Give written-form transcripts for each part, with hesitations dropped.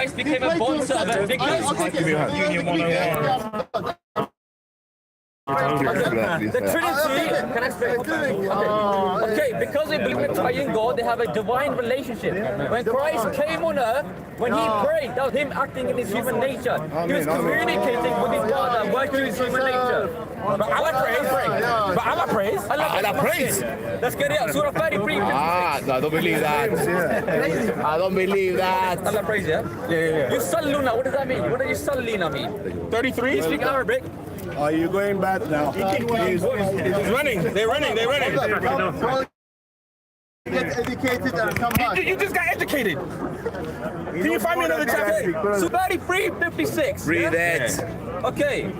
Christ became a bondservant because the Trinity, can I explain? Okay, because they believe in the triune God, they have a divine relationship. When Christ came on earth, when he prayed, that was him acting in his human nature. He was communicating with his Father, working in his human nature. But Allah prays. But Allah prays. Allah prays. Let's get it out. Surah 33. No, I don't believe that. I don't believe that. Allah prays, yeah? Yeah. Yusalluna, what does that mean? What does Yusallina mean? 33? You speak Arabic? Are you going bad now? He's running. They're running. Get educated and come back. You just got educated. Can you find me another chapter? So 33:56. Read it. Okay.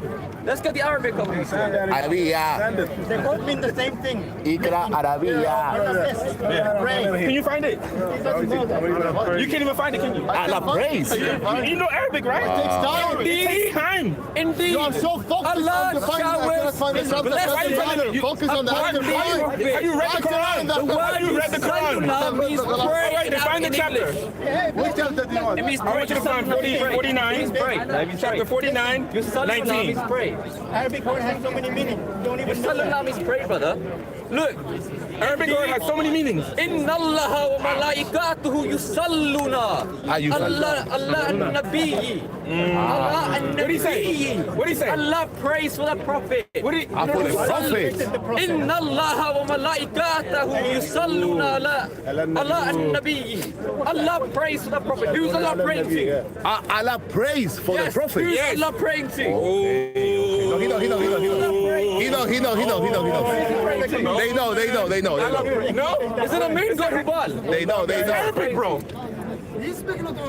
Let's get the Arabic copy. Arabiya. They both mean the same thing. Ikra Arabiya. Can you find it? You can't even find it, can you? Allah praise. You know Arabic, right? It takes time. It takes time. Indeed. You are so focused Allah on the finding. I cannot find it. Focus on the other Have you read the Quran? The word you read the Quran? means pray. Alright, then find the chapter. Which chapter do you want? It means I want you to find 49. Chapter 49, 19. Arabic word has so many meanings. You don't even know that. Salam means pray, brother. Look. Arabic word has so many meanings. Inna Allah wa malaikatuhu yusalluna. Allah an-nabiyyi. Allah an-nabiyyi. What do you say? What do you say? Allah prays for the prophet. What do you? For the prophet. Inna Allah wa malaikatahu yusalluna ala Allah an-nabiyyi. Allah prays for the prophet. Who's Allah praying to? Allah prays for the prophet. Who's Allah praying to? He know. They know. No? Is it a main God Hubal? They know. Arabic, bro. He's speaking of the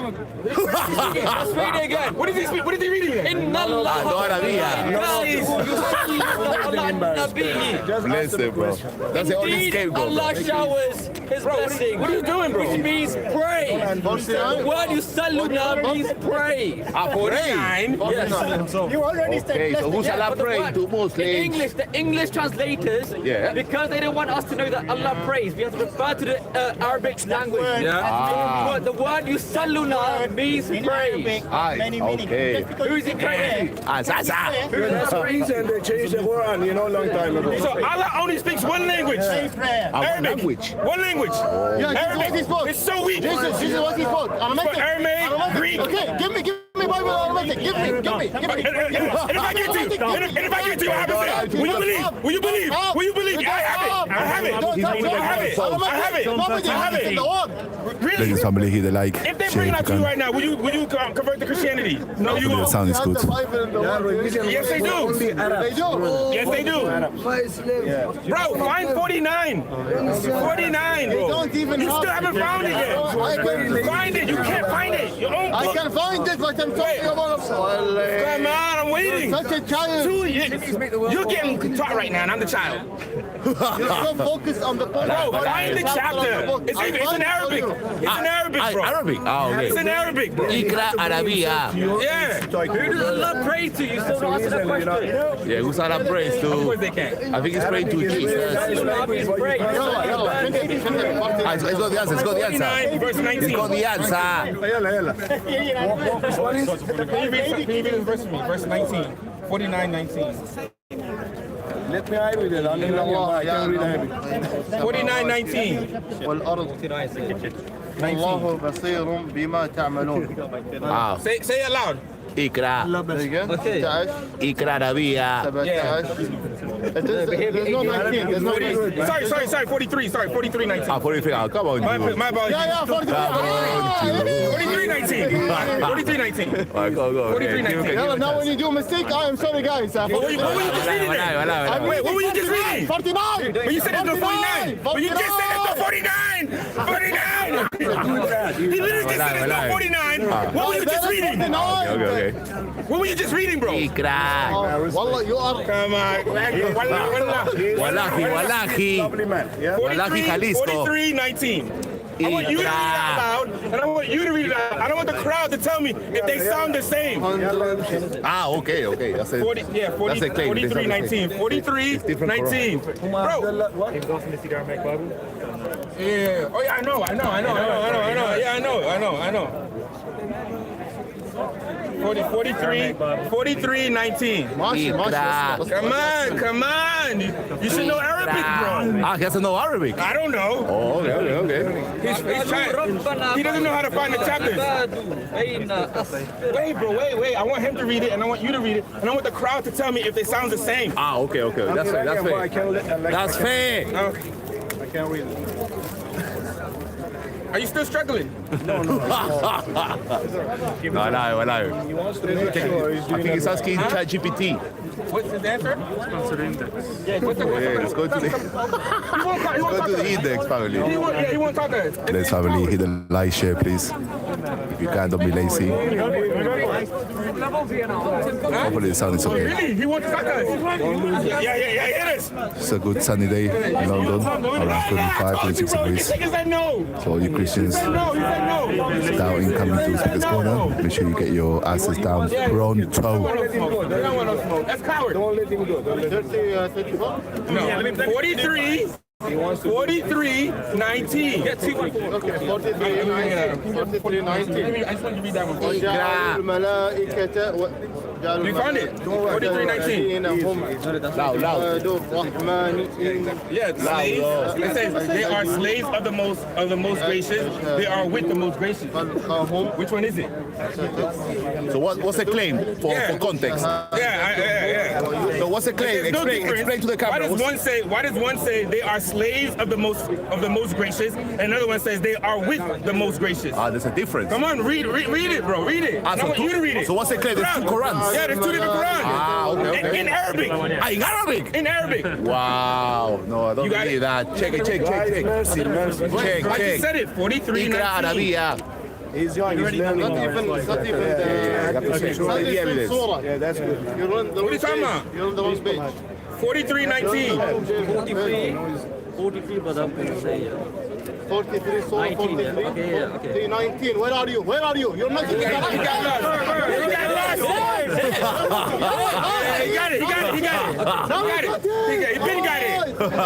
Let's read it again. What is he speaking? What is he reading? Inna Allah wa malaikatahu. Bless him, bro. That's the only Indeed, scapegoat. Allah showers His blessing. What are you doing, bro? Which means pray. The word yusalluna means pray. 49. Yes. You already said Okay, so who shall I But the pray word- to the Muslims? English translators, Yeah. because they don't want us to know that Allah prays, we have to refer to the Arabic language. But the word yusalluna means pray. many meanings. Okay. Just because Who is he praying? Zaza. That's the reason they changed the Quran, long time ago. So Allah only speaks one language. Same prayer. Arabic. language. One language. Yeah, this is what he spoke. It's so weak. This is what he spoke. For Aramaic, Greek. Okay, give me Bible Arabic. Give me. And if I get to you, what happens then? Will you believe? Will you believe? Will you believe? I have it. Really? Ladies, family, hit the like. If they share bring it if out to you you can. right now, will you convert to Christianity? No, you The won't. sound is good. Yes, they do. They do. Yes, they do. Bro, find 49. 49, bro. don't even You have still haven't found it yet. Find it. You can't find it. Your own I book. can find it, but I'm talking about Come on, I'm waiting. such a child. You're getting taught right now, and I'm the child. You're so focused on the point. Bro, find the chapter. It's in Arabic. It's in Arabic, bro. Arabic? It's in Arabic, bro. Ikra Arabia. Yeah. Who does Allah pray to? You still don't answer that question. Yeah, who's Allah prays Of to? course they can. I think he's praying to Jesus. Yusalluna means pray. It's got the answer. It's got the answer. 49, verse 19. It's got the answer. Can you read the verse for me? Verse 19. 49, 19. Let me read it. I can read Arabic. 49, 19. والأرض والله بصير بما تعملون. Wow. Say it loud. Ikra. Okay. 11 Ikra Arabia. 17 There's no 19. There's no 19. Sorry, 43. Sorry, 43, 19. 43. Oh, come on. My Jimbo. apologies. Yeah, 43, 19. 43, 19. All right, go. 43, 19. Now when you do a mistake, I am sorry, guys. What were you just reading then? Wait, what were you just reading? 49. But you said it's the 49. But you just said it's the 49. 49. He literally just said it's the 49. What were you just reading? Okay. What were you just reading, bro? Ikra. Wallah, you are. Come on. Wallahi. Wallahi Jalisco. 43, 19. I want you to read it out loud, and I want you to read it out. I don't want the crowd to tell me if they sound the same. Okay. That's it. 40, yeah, 40, That's a claim. 43, 19. 43, 19. Bro. Yeah. Oh, yeah, I know. Yeah, I know. 43, 19. Ikra. Come on. You should know Arabic, bro. Ah, he doesn't know Arabic. I don't know. Oh, okay. He's trying. He doesn't know how to find the chapters. Wait, bro, wait. I want him to read it, and I want you to read it, and I want the crowd to tell me if they sound the same. Ah, okay. That's fair. That's fair. Okay. I can't read it. Are you still struggling? No. He wants to make sure he's I doing think he's asking ChatGPT. What's his answer? Yeah, let's go to the index, family. He won't talk to us. Let's family hit the like, share, please. If you can, don't be lazy. Hopefully the sound is okay. Really? He wants to talk to us. Yeah, it is. It's a good sunny day in London, around 35, 26 degrees. He said no. So all you Christians He said no. down coming to Speaker's Corner, make sure you get your asses down pronto. They don't want no smoke. That's coward. Don't let him go. 34? No. 43. 43, 19. Get 214. Okay, 43, 19. I just want you to read that one. وجعلوا الملائكة You found it? 43, 19. Loud. الرحمن Yeah, slaves. It says they are slaves of the most gracious. They are with the most gracious. Which one is it? So what's the claim for context? Yeah. So what's the claim? There's no difference. Explain to the camera. Why does one say they are slaves of the most gracious, and another one says they are with the most gracious? Ah, there's a difference. Come on, read it, bro. Read it. I want you to read it. So what's the claim? There's two Qurans. Yeah, there's two different Qurans. Ah, okay. In Arabic. In Arabic? In Arabic. Wow. No, I don't You got believe it? that. Check. I just said it. 43, Ikra 19. Arabia. He's young. He's learning. Not even evidence. surah. Yeah, that's good. You're on the What are you talking about? You're on the wrong page. 43, 19. 43, but I'm going to say 43, surah 19. 43. Okay. 19. Where are you? You're not He got lost. He got it. He got it.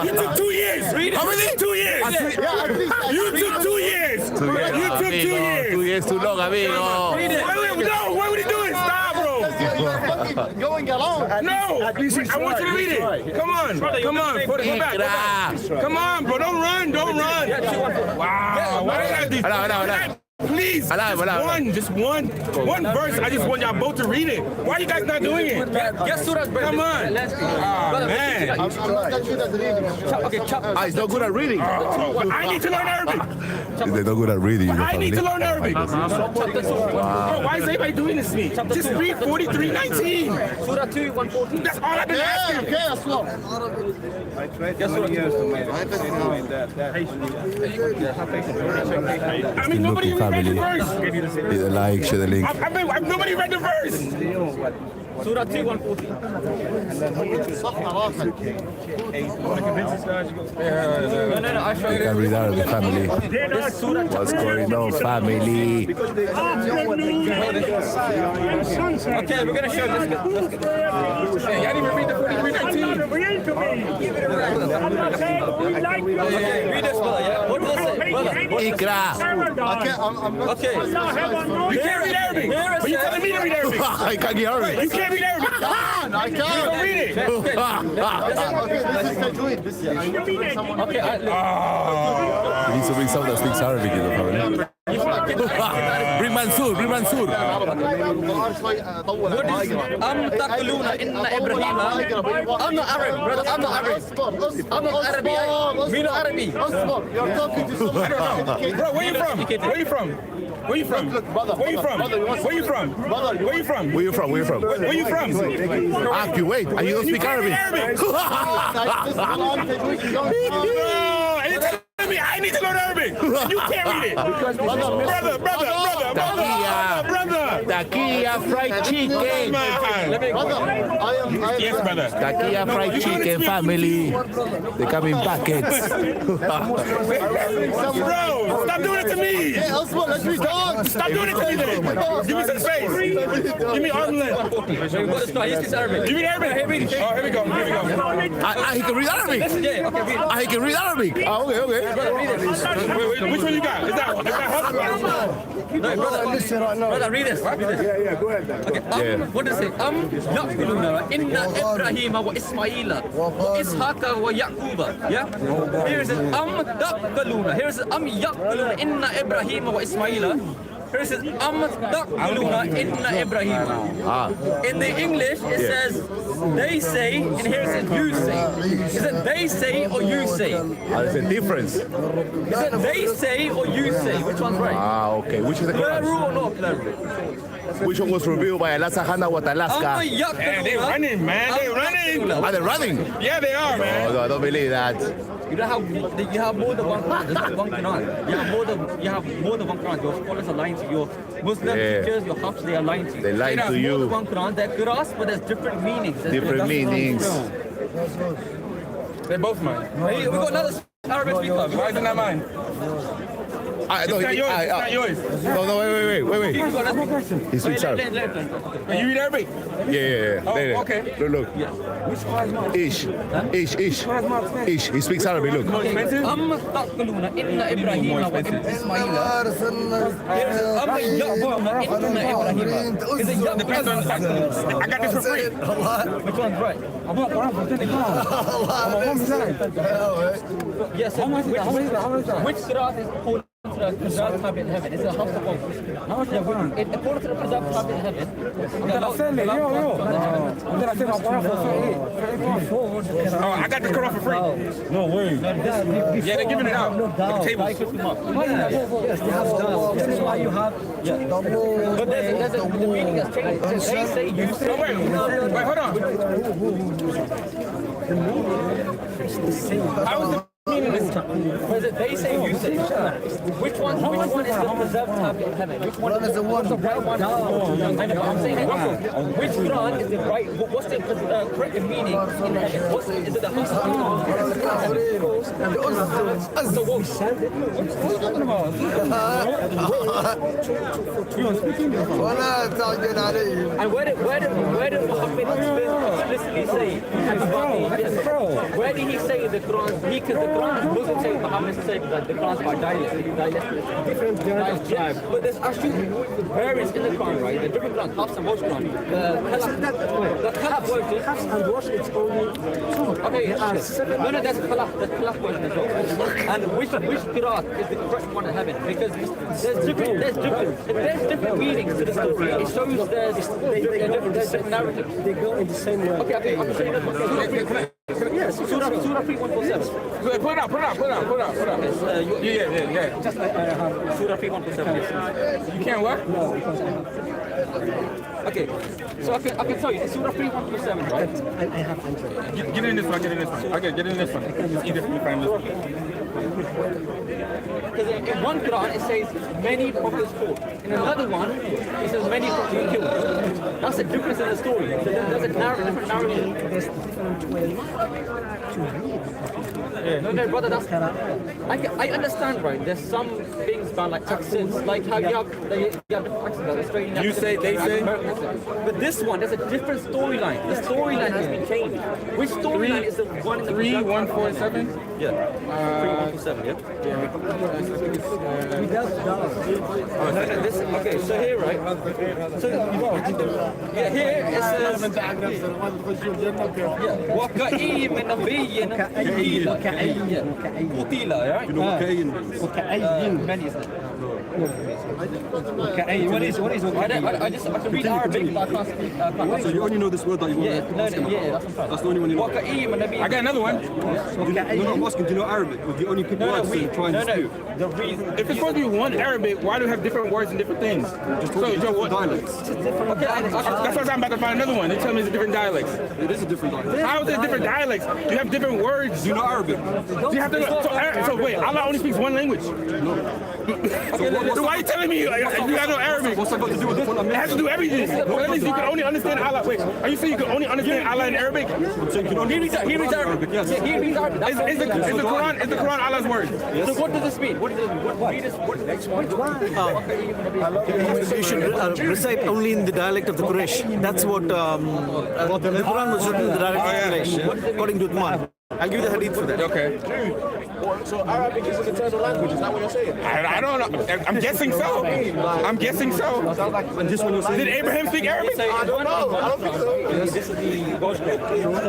You took 2 years. How many? 2 years. You took 2 years. You took 2 years. 2 years too long, amigo. No, what would he doing? Stop, bro. You're fucking going along. No, I want you to read it. Come on. Go back. Come on, bro. Don't run. Wow. Why did I do Hello. Please, just one verse. I just want y'all both to read it. Why are you guys not doing it? Guess who that's Come on. Man. I'm not that good at reading. He's not good at reading. I need to learn Arabic. They're not good at reading. I need to learn Arabic. Bro, why is everybody doing this to me? Just read 43, 19. Surah 2, 114. That's all I've been Yeah, asking. okay, that's well. I tried for many years to make that. I mean, nobody read the verse. Hit the like, share the link. Nobody read the verse. Surah 2, 114. No, I show You can read Arabic, family. This Surah. What's going on, family? Okay, we're gonna show this. Hey, y'all didn't even read the 43, 19. Read this, brother. Yeah. What does it say? Brother. Ikra. I'm not. Okay. You can't read Arabic. But you're telling me to read Arabic. I can't get Arabic. You can't read Arabic. I You can't. don't read it. Okay, this is tajweed. This is. Okay. You need to bring someone that speaks Arabic in the family. Bring Mansoor. أم تقولون إن إبراهيم I'm not Arab, brother. I'm not Arab. I'm not Arabic. Me not Arabic. You're talking to someone. Bro, where you from? Where you from? Where you from? Where you from? Where you from? Where you from? Where you from? Where you from? Ask you, wait, and you don't speak Arabic? No, and you're telling me I need to learn Arabic. You can't read it. Brother. Taquilla fried chicken. Yes, brother. Taquilla fried chicken family. They come in packets. Bro, stop doing it to me. Hey, Osman, let's be dogs. Stop doing it to me then. Give me some space. Give me arm length. Give me Arabic. Oh, here we go. Here we go. He can read Arabic. He can read Arabic. Okay. Wait, which one you got? Is that Brother, read this. Yeah, go ahead. Okay, what does it say? Yaquluna inna Ibrahim wa Ismaila wa Ishaqa wa Yaquba. Yeah? Here is it taquluna. Here is it yaquluna inna Ibrahim wa Ismaila. Here it says taquluna inna Ibrahim. In the English it says they say, and here it says you say. Is it they say or you say? There's a difference. Is it they say or you say? Which one's right? Okay. Which is the Plural or not plural? Which one was revealed by Allah Subhanahu wa Ta'ala? Yeah, they running, man. They running. Are they running? Yeah, they are, man. Oh, no, I don't believe that. You have more than one Quran. This is one Quran. You have more than one Quran. Your scholars are lying to you. Your Muslim teachers, your Hafs, they are lying to you. They lie to More you. than one Quran. They're Quras, but there's different meanings. Different meanings. They're both mine. Hey, we got another Arabic speaker. Why isn't that mine? It's not yours. It's not yours. No, wait. We got another question. He speaks Arabic. You read Arabic? Yeah. Oh, okay. Look. Ish. He speaks Arabic, look. Expensive? taquluna inna Ibrahim wa Ismaila. Yaquluna inna Ibrahim. Is it Depends on. I got this for free. Which one's right? Yes. Which Quran is called preserved tablet in heaven? Is it Hafs or According to the preserved tablet in heaven. Oh, I got the Quran for free. No way. Yeah, they're giving it out. The table. This is why you have. But the meaning has changed. They say you say. Oh, wait, hold on. How is the meaning this time? They say you say. Which one is the preserved tablet in heaven? Which one is the one? The right one. I know. I'm saying which Quran is the right? What's the correct meaning in heaven? Is it the Hafs? So what? And where did Muhammad explicitly say? Where did he say the Quran? Because the Quran doesn't say Muhammad said that the Quran are dialects. But there's actually variants in the Quran, right? The different Quran, Hafs and Warsh Quran. The Khalaf version. Hafs and Warsh, it's only two. Okay, no, there's Khalaf version as well. And which Qiraat is the correct one in heaven? Because there's different meanings to the story. It shows there's different narratives. They go in the same way. Okay, I'm saying that one. Yes, Surah 3147. Put it out. Yeah. Just like I have Surah 3147. You can't what? No, because I have. Okay, so I can tell you, it's Surah 3147, right? I have Android. Get in this one. Okay, get in this one. It's easier for me to find this one. Because in one Quran it says many prophets fought. In another one it says many prophets were killed. That's the difference in the story. So there's a different narrative. There's different ways to read. No, brother, that's. I understand, right? There's some things about like accents, like how you have different accents. Like Australian You say, they say. But this one, there's a different storyline. The storyline has been changed. Which storyline is the one in the 3147? Yeah. 3147, yeah? Okay, so here, right? So, yeah, here it says, وَكَئِيٍّ مِّن نَبِيٍّ قُتِيلَ, right? You know, Many, isn't it? What is I can read Arabic, but I can't speak. So you only know this word that you want to ask him about? That's the only one you know. I got another one. No, I'm asking, do you know Arabic? Or do you only pick words to try and dispute? If it's supposed to be one Arabic, why do we have different words and different things? So what? Dialects. Okay, that's why I'm about to find another one. They tell me it's a different dialects. It is a different dialect. How is it different dialects? You have different words. Do you know Arabic? Do you have to? So wait, Allah only speaks one language. No. So why are you telling me you got no Arabic? What's that got to do with this? It has to do everything. Well, at least you can only understand Allah. Wait, are you saying you can only understand Allah in Arabic? He reads Arabic. Yes. He reads Arabic. Is the Quran Allah's word? Yes. So what does this mean? What does it mean? You should recite only in the dialect of the Quraysh. That's what the Quran was written in the dialect of the Quraysh, according to Uthman. I'll give you the hadith for that. Okay. So Arabic is an eternal language, is that what you're saying? I don't know. I'm guessing so. I'm guessing so. Did Abraham speak Arabic? I don't know. I don't think so. This is the gospel.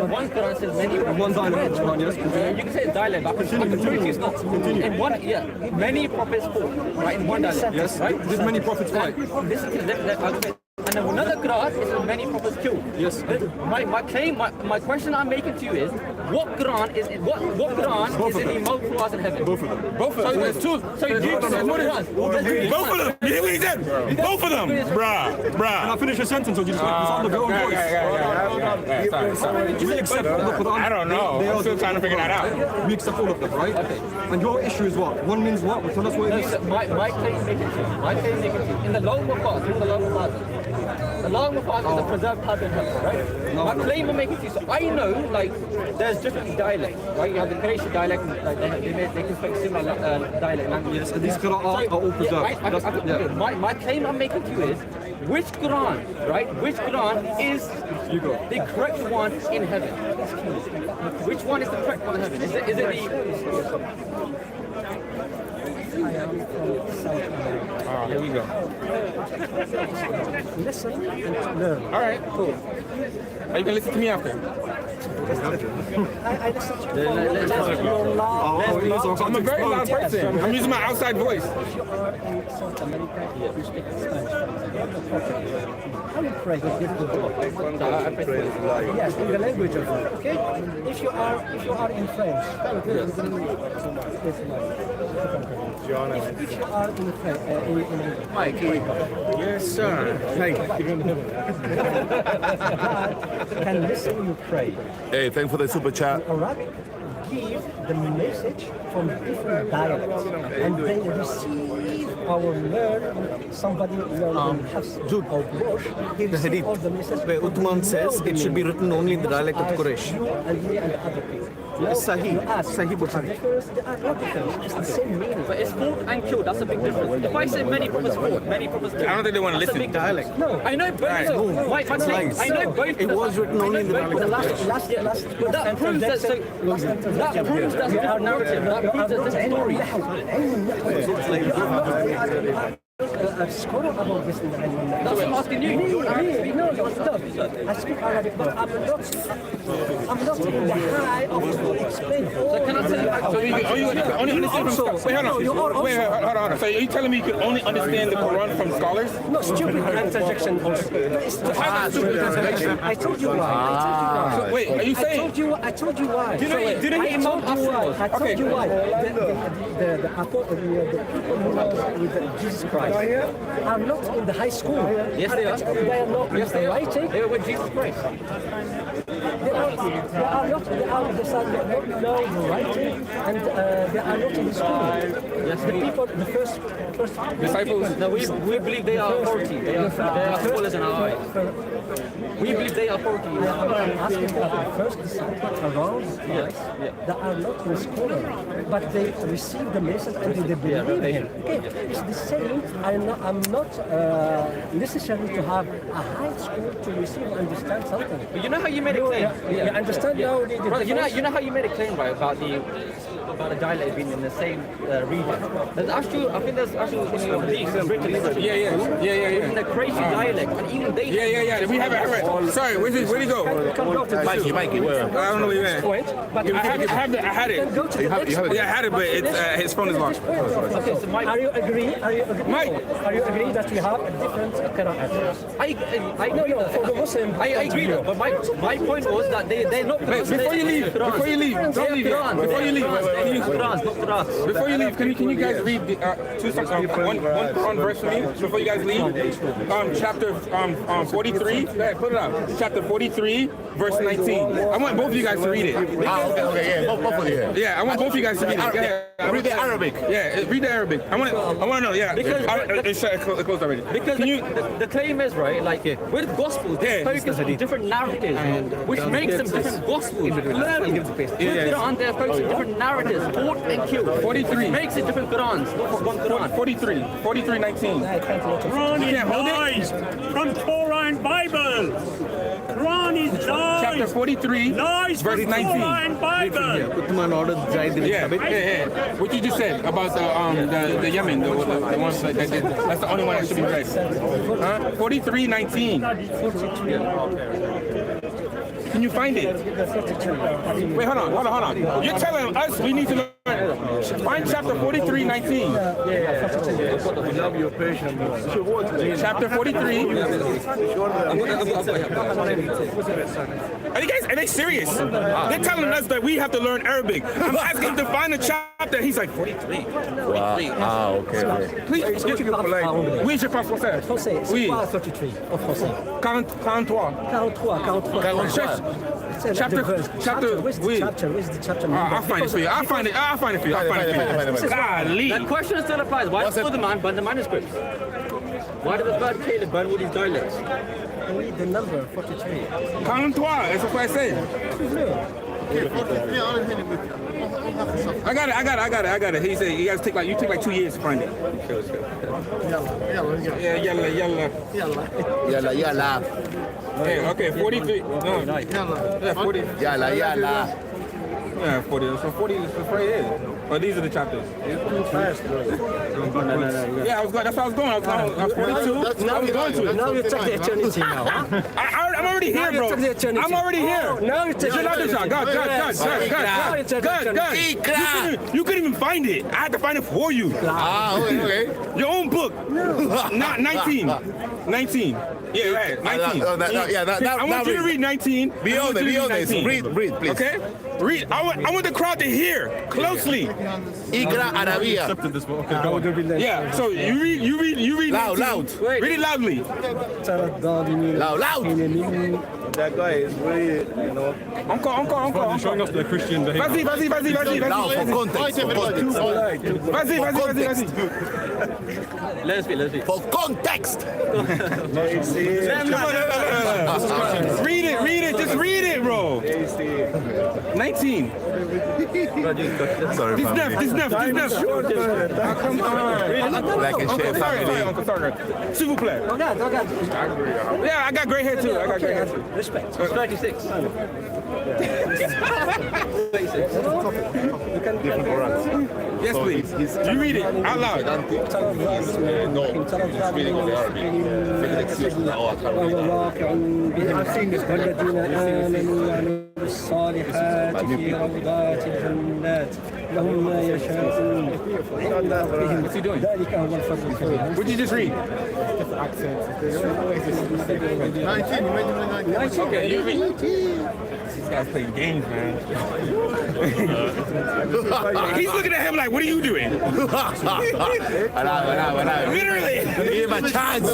One Quran says many. One dialect. You can say it's dialect, but Trinity is not. In one, many prophets spoke, right? In one dialect. Yes. Right. Did many prophets fight? This is and another Quran is many prophets killed. Yes. My claim, my question I'm making to you is, what Quran is in the multiple in heaven? Both of them. Both of them. So there's two. So you Both of them. You hear what he said? Both of them. Bruh. Can I finish a sentence or you just it's on the go voice? We accept all the Quran. I don't know. I'm still trying to figure that out. We accept all of them, right? Okay. And your issue is what? One means what? Tell us what it means. My claim making to you. In the Law Mufaz, the Law Mufaz is a preserved type in heaven, right? My claim I'm making to you, so I know, like, there's different dialects, right? You have the Quraysh dialect, like, they can speak similar dialect languages. Yes, and these Quran are all preserved. My claim I'm making to you is, which Quran, right? Which Quran is the correct one in heaven? Which one is the correct one in heaven? Is it the... Here we go. Listen and learn. All right, cool. Are you gonna listen to me after? I listen to you. I'm a very loud person. I'm using my outside voice. If you are in South America, you speak Spanish. How you pray? Yes, in the language of it. Okay. If you are in French, if you are in French, Mike. Yes, sir. God can listen you pray. Hey, thanks for the super chat. Arabic give the message from different dialects, and they receive or learn. Somebody learns Jude or Bush. He receives all the message. Where Uthman says it should be written only in the dialect of Quraysh. You and me and other people. Sahih. Sahih Bukhari. They are not different. It's the same meaning. But it's fought and killed, that's a big difference. If I say many prophets fought, many prophets killed, I don't think they want to that's a listen. big dialect. No, I know both. I know both. It was written only in the dialect. But that proves that. That proves that's a narrative. That proves that there's a story. Scholar about this. That's what I'm asking you. No, stop. I speak Arabic, but I'm not in the high of to explain all. So can I tell you? So you can only understand from scholars. Wait, hold on. Wait, hold on. So are you telling me you can only understand the Quran from scholars? No, stupid interjection. I told you why. Wait, are you saying? I told you why. Didn't Imam Hassan? I told you why. The people who are with Jesus Christ are not in the high school. Yes, they are. They are not writing. They were with Jesus Christ. They are not know the writing, and they are not in the school. Yes, the people, the first disciples. No, we believe they are 40. They are scholars in our eyes. We believe they are 40. I'm asking about the first disciples around Christ. They are not in school, but they receive the message and they believe him. Okay, it's the same. I'm not necessary to have a high school to receive and understand something. But you know how you made a claim? You understand now? Right, you know how you made a claim, right, about the dialect being in the same region. There's actually, I think there's actually in your league, written in the crazy dialect, and even they. Yeah. We have it. Sorry, where'd he go? Mikey. I don't know where he went. I had it. Yeah, I had it, but his phone is locked. Okay, so Mike, are you agree? Mike, Are you agreeing that we have a different Qur'an? No, for the Muslim. I agree, but my point was that they're not. Wait, before you leave, don't leave yet. Before you leave, before you leave, can you guys read the, one Quran verse for me before you guys leave? Chapter 43. Go ahead, put it up. Chapter 43, verse 19. I want both of you guys to read it. Okay, yeah, both of you. Yeah, I want both of you guys to read it. Go ahead. Read the Arabic. Yeah, read the Arabic. I want to know. Yeah, it's closed already. Because the claim is right, like with gospels, they focus on different narratives, which makes them different gospels. Clearly, with Quran, they're focusing on different narratives, taught and killed. 43 makes it different Qurans, not one Quran. 43, 19. Quran is lies from Torah and Bible. Quran is lies. Chapter 43, Lies verse from 19. Torah and Bible. Uthman ordered Zaid bin Thabit. Yeah. What you just said about the Yemen, the one that did, that's the only one that should be read. 43, 19. Can you find it? Wait, hold on. You're telling us we need to learn. Find chapter 43, 19. Chapter 43. Are they serious? They're telling us that we have to learn Arabic. I'm asking him to find a chapter. He's like 43. Ah, okay. Please, oui, je parle français. Français, c'est Oui. quoi 33 en français? 43. 43. Chapter, Where's the oui. chapter? Where's the chapter? I'll find it for you. I'll find it for you. Golly. The question still applies. Why did the man burn the manuscripts? Why did the third Caleb burn all these dialects? I need the number 43. 43, that's what I said. I got it. He said you guys take like 2 years to find it. Yalla. Okay, 43. No. Yeah, 40. Yalla. Yeah, 40. So 40 is right here. Oh, these are the chapters. Yeah, that's where I was going. I was 42. I was going to it. Now you take the eternity now, huh? I'm already here, bro. I'm already here. Now you take the eternity. God. You couldn't even find it. I had to find it for you. Ah, okay. Your own book. Not 19. 19. Yeah, right. 19. I want you to read 19. Be honest. Read, please. Okay? Read. I want the crowd to hear closely. Iqra Arabia. Yeah. So you read Loud. Read it loudly. Loud. That guy is really, Encore. Showing us the Christian behavior. Vas-y. Loud for context. Vas-y. Let us speak. For context. Read it. Just read it, bro. 19. Sorry, This neuf. Come on. Like and share family. Sorry. S'il vous plaît. Yeah, I got gray hair too. Respect. It's 36. Yes, please. You read it out loud. وهو واقع بهم والذين آمنوا وعملوا الصالحات في روضات الجنات لهم ما يشاءون عند ربهم ذلك هو الفضل الكبير. What did you just read? 19. Okay, you read. These guys playing games, man. He's looking at him like, what are you doing? Literally. Give him a chance. I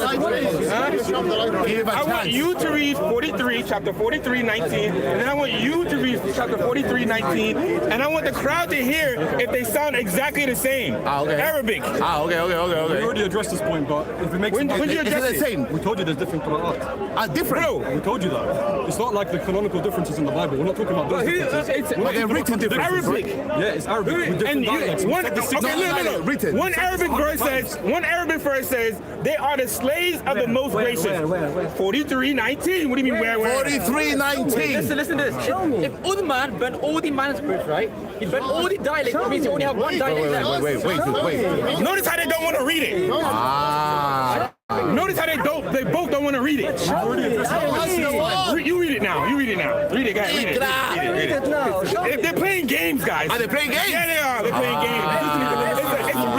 want you to read 43, chapter 43, 19, and then I want you to read chapter 43, 19, and I want the crowd to hear if they sound exactly the same. Okay. Arabic. Okay. We already addressed this point, but if it makes When did you address It's the same. we told you there's different Qur'an. Different. Bro, We told you that. It's not like the canonical differences in the Bible. We're not talking about those differences. it's they're written differences. Arabic. Yeah, it's Arabic. With different dialects. One Arabic verse says they are the slaves of the most gracious. Where? 43:19. What do you mean where? 43:19. Listen to this. If Uthman burned all the manuscripts, right? He burned all the dialects. That means you only have one dialect left. Wait. Notice how they don't want to read it. Notice how they both don't want to read it. You read it now. Read it, guys. Read it. They're playing games, guys. Are they playing games? Yeah, they are. They're playing games.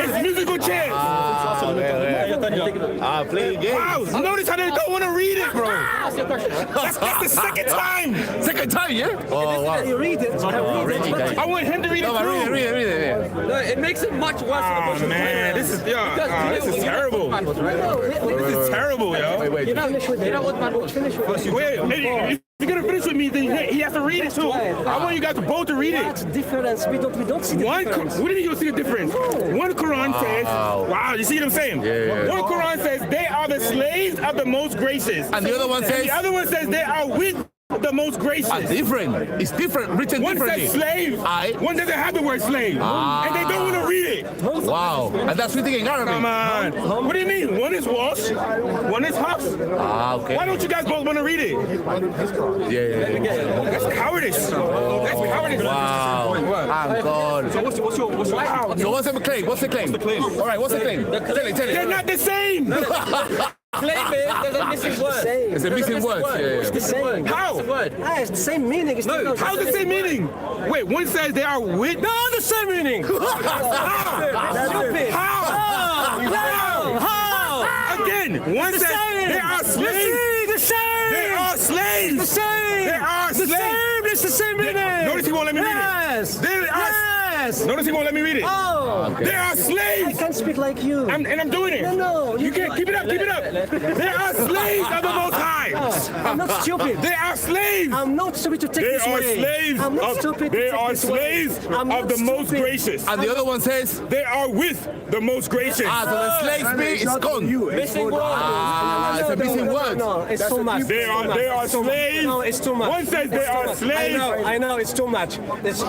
It's musical chairs. playing games. Wow, notice how they don't want to read it, bro. That's the second time. Second time, yeah? Oh, wow. You read it. I want him to read it No, but too. read it. No, it makes it much worse. Oh, man, this is terrible. This is terrible, yo. Wait. You know what, man? Wait, if you're gonna finish with me, then he has to read it too. I want you guys both to read it. That's difference. We don't see the difference. What do you see the difference? One Quran says, wow, you see what I'm saying? Yeah. One Quran says they are the slaves of the most gracious. And the other one says? The other one says they are with the most gracious. Different. It's different, written One differently. says slave. One doesn't have the word slave. And they don't want to read it. Wow. And that's written in Arabic. Come on. What do you mean? One is wash, one is huff. Okay. Why don't you guys both want to read it? Yeah. That's cowardice. That's cowardice. Wow. I'm gone. So what's your So what's the claim? What's the claim? All right, what's the claim? Tell it. They're not the same. Claim it, there's a missing word. It's a missing word. It's the same. How? It's the same meaning. It's No, how's the same meaning? Wait, one says they are with. No, the same meaning. Stupid. How? Again, one says they are slaves. The same. They are slaves. The same. They are The slaves. same. It's the same meaning. Notice he won't let me read it. Yes. They are. Yes. Notice he won't let me read it. Oh. They are I slaves. can't speak like you. And I'm doing it. No. You can't. Keep it up. Keep it up. They are slaves of the Most High. I'm not stupid. They are slaves. I'm not stupid to take They this are way. slaves. I'm not stupid. They to take are this way. slaves I'm of not the Most stupid. Gracious. And the other one says? They are with the Most Gracious. So the slaves be it's gone. Missing word. It's a missing word. No, it's too much. They are slaves. No, it's too much. One says they are slaves. I know, it's too much. It's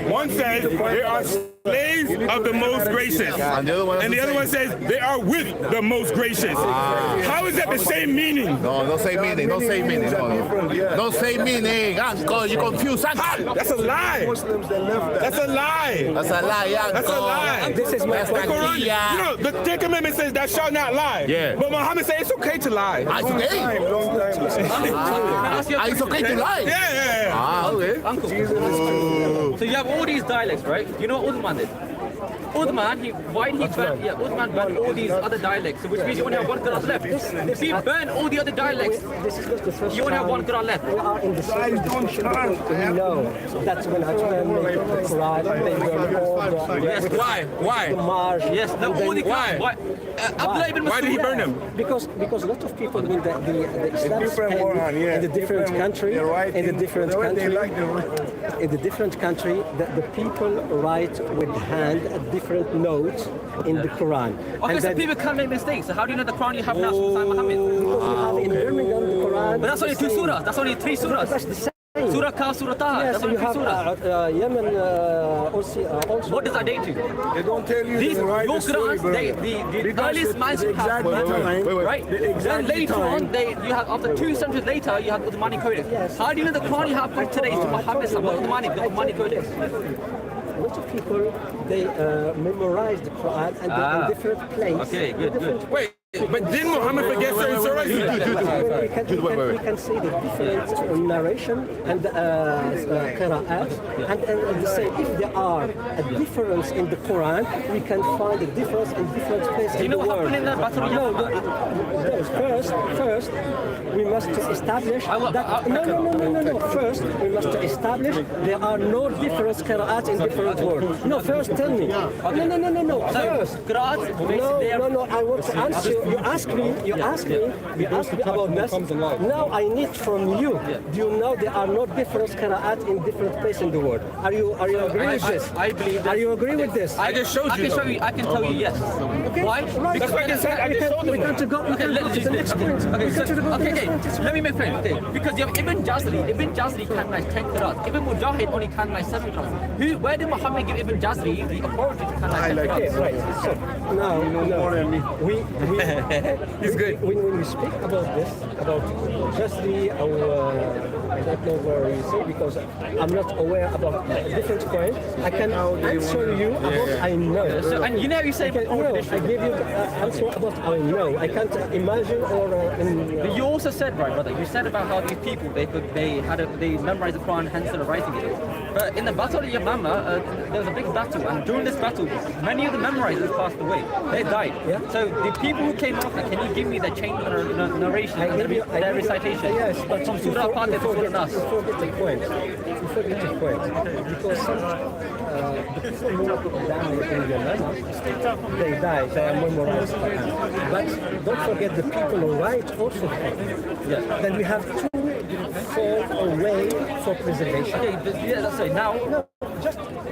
One says they are slaves of the Most Gracious. And the other one says they are with the Most Gracious. How is that the same meaning? No same meaning. No same meaning. No same meaning. Uncle, you confuse uncle. That's a lie. That's a lie. That's a lie, uncle. That's a lie. This is my That's The Quran, the you know, the Ten Commandments says thou shalt not lie. Yeah. But Muhammad said it's okay to lie. It's okay. It's okay to lie. Yeah. Okay. Uncle. So you have all these dialects, right? You know what Uthman did? Uthman, Uthman banned all these other dialects, which means you only have one Quran left. If he banned all the other dialects, you only have one Quran left. We are in the same discussion because we know that when Ajman made the Quran, they were all the... Yes, why? The Marsh. Yes, the all the Why? Abdullah ibn Why did he Mas'ud. burn them? Because a lot of people when the Islamic came in the different country, in the different country, the people write with hand at different notes in the Quran. Okay, so people can't make mistakes. So how do you know the Quran you have now from Sayyid Muhammad? Because we have in Birmingham the Quran. But that's only two surahs. That's only three surahs. That's the same. Surah Kaf, Surah Taha. Yes, That's so only you three have surahs. Yemen also. What does that date to? They don't tell you These, the your right story, Qurans, brother. the earliest manuscript have right? Then later on, you have after 2 centuries later, you have the Uthmani Codex. Yes. How do you know the Quran you have from today is to Muhammad? What the Uthmani Codex? A lot of people they memorize the Quran and they're in different places. Okay, good. Wait, but didn't Muhammad forget certain surahs? We can see the different narration and qira'at and the same. If there are a difference in the Quran, we can find a difference in different places. Do you know what happened in the Battle of Yamama? First, we must establish that. No. First, we must establish there are no different qira'at in different words. No, first tell me. No. First. No. I want to answer you. You ask me about this. Now I need from you. Do you know there are no different qira'at in different places in the world? Are you agree with this? I believe that. Are you agree with this? I just showed you. I can tell you yes. Okay. Why? Right. That's why I just said I just showed We them. can go to the next point. Okay. Let me make friends. Okay. Because you have Ibn Jazri can like 10 qira'at. Ibn Mujahid only can like 7 qira'at. Where did Muhammad give Ibn Jazri the authority to can like 10 qira'at? Right. So now, He's good. When we speak about this, about Jazri, I don't know where you say because I'm not aware about different points. I can answer you about I know. So, and you know you say I give you answer about I know. I can't imagine or But you also said, right, brother, you said about how these people, they memorized the Quran, hence they're writing it. But in the Battle of Yamama, there was a big battle, and during this battle, many of the memorizers passed away. They died. Yeah. So the people who came after, can you give me the chain of narration, their recitation? Yes, but from Surah Al-Fatiha to Surah Nas. You forget the point. You forget the point. Because the people who die in Yamama, they die, they are memorized. But don't forget the people who write also. Yes. Then we have two form or way for preservation. Okay, but yeah, that's right. Now,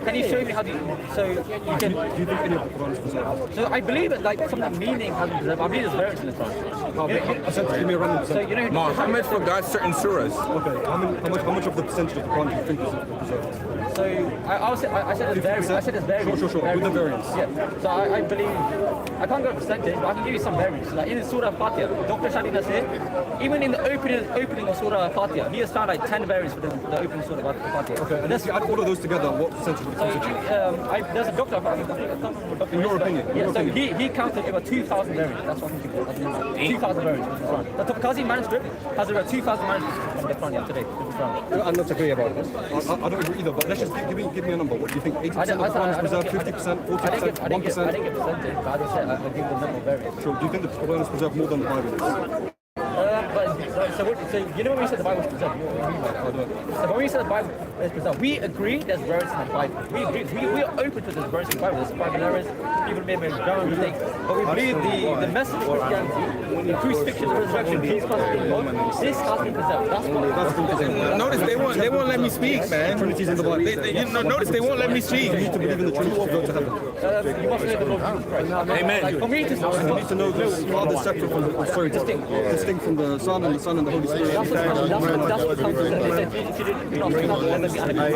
can you show me how do you, so you can, Do you think any of the Quran is preserved? so I believe it, like some of the meaning hasn't preserved. I believe there's variants in the Quran. Give me a random So percentage. you know, Muhammad forgot certain surahs. Okay, how much of the percentage of the Quran do you think is preserved? so I said there's variants. I said there's variants. Sure. With the variants. Yeah. So I believe, I can't go to percentage, but I can give you some variants. Like in Surah Al-Fatiha, Dr. Shadina said, even in the opening of Surah Al-Fatiha, he has found like 10 variants for the opening Surah Al-Fatiha. Okay, and if you add all of those together, what percentage would it So constitute? there's a doctor, In your opinion? Yeah, so he counted over 2,000 variants. That's what I think. 2,000 variants from the Quran. The Topkazi manuscript has over 2,000 manuscripts from the Quran today. I'm not agree about this. I don't agree either, but let's just give me a number. What do you think? 80% of the Quran is preserved, 50%, 40%, I didn't get 1%? percentage, but I said I give the number of variants. Sure. Do you think the Quran is preserved more than the Bible is? So you know when we said the Bible is preserved, what do you mean by that? So when we said the Bible is preserved, we agree there's verses in the Bible. We agree. We are open to this verse in the Bible. There's Bible errors, people may make grammar mistakes. But we believe the message of Christianity, the crucifixion, the resurrection, Jesus Christ being God, this has been preserved. That's what Notice they won't let me speak, man. Trinity's in the Bible. Notice they won't let me speak. You need to believe in the Trinity to go to heaven. you must know the Lord Jesus Christ. Amen. Like, for me to You need to know the Father separate from the, sorry, distinct from the Son and the Son and the Holy Spirit. that's what comes with it. They said, if you didn't,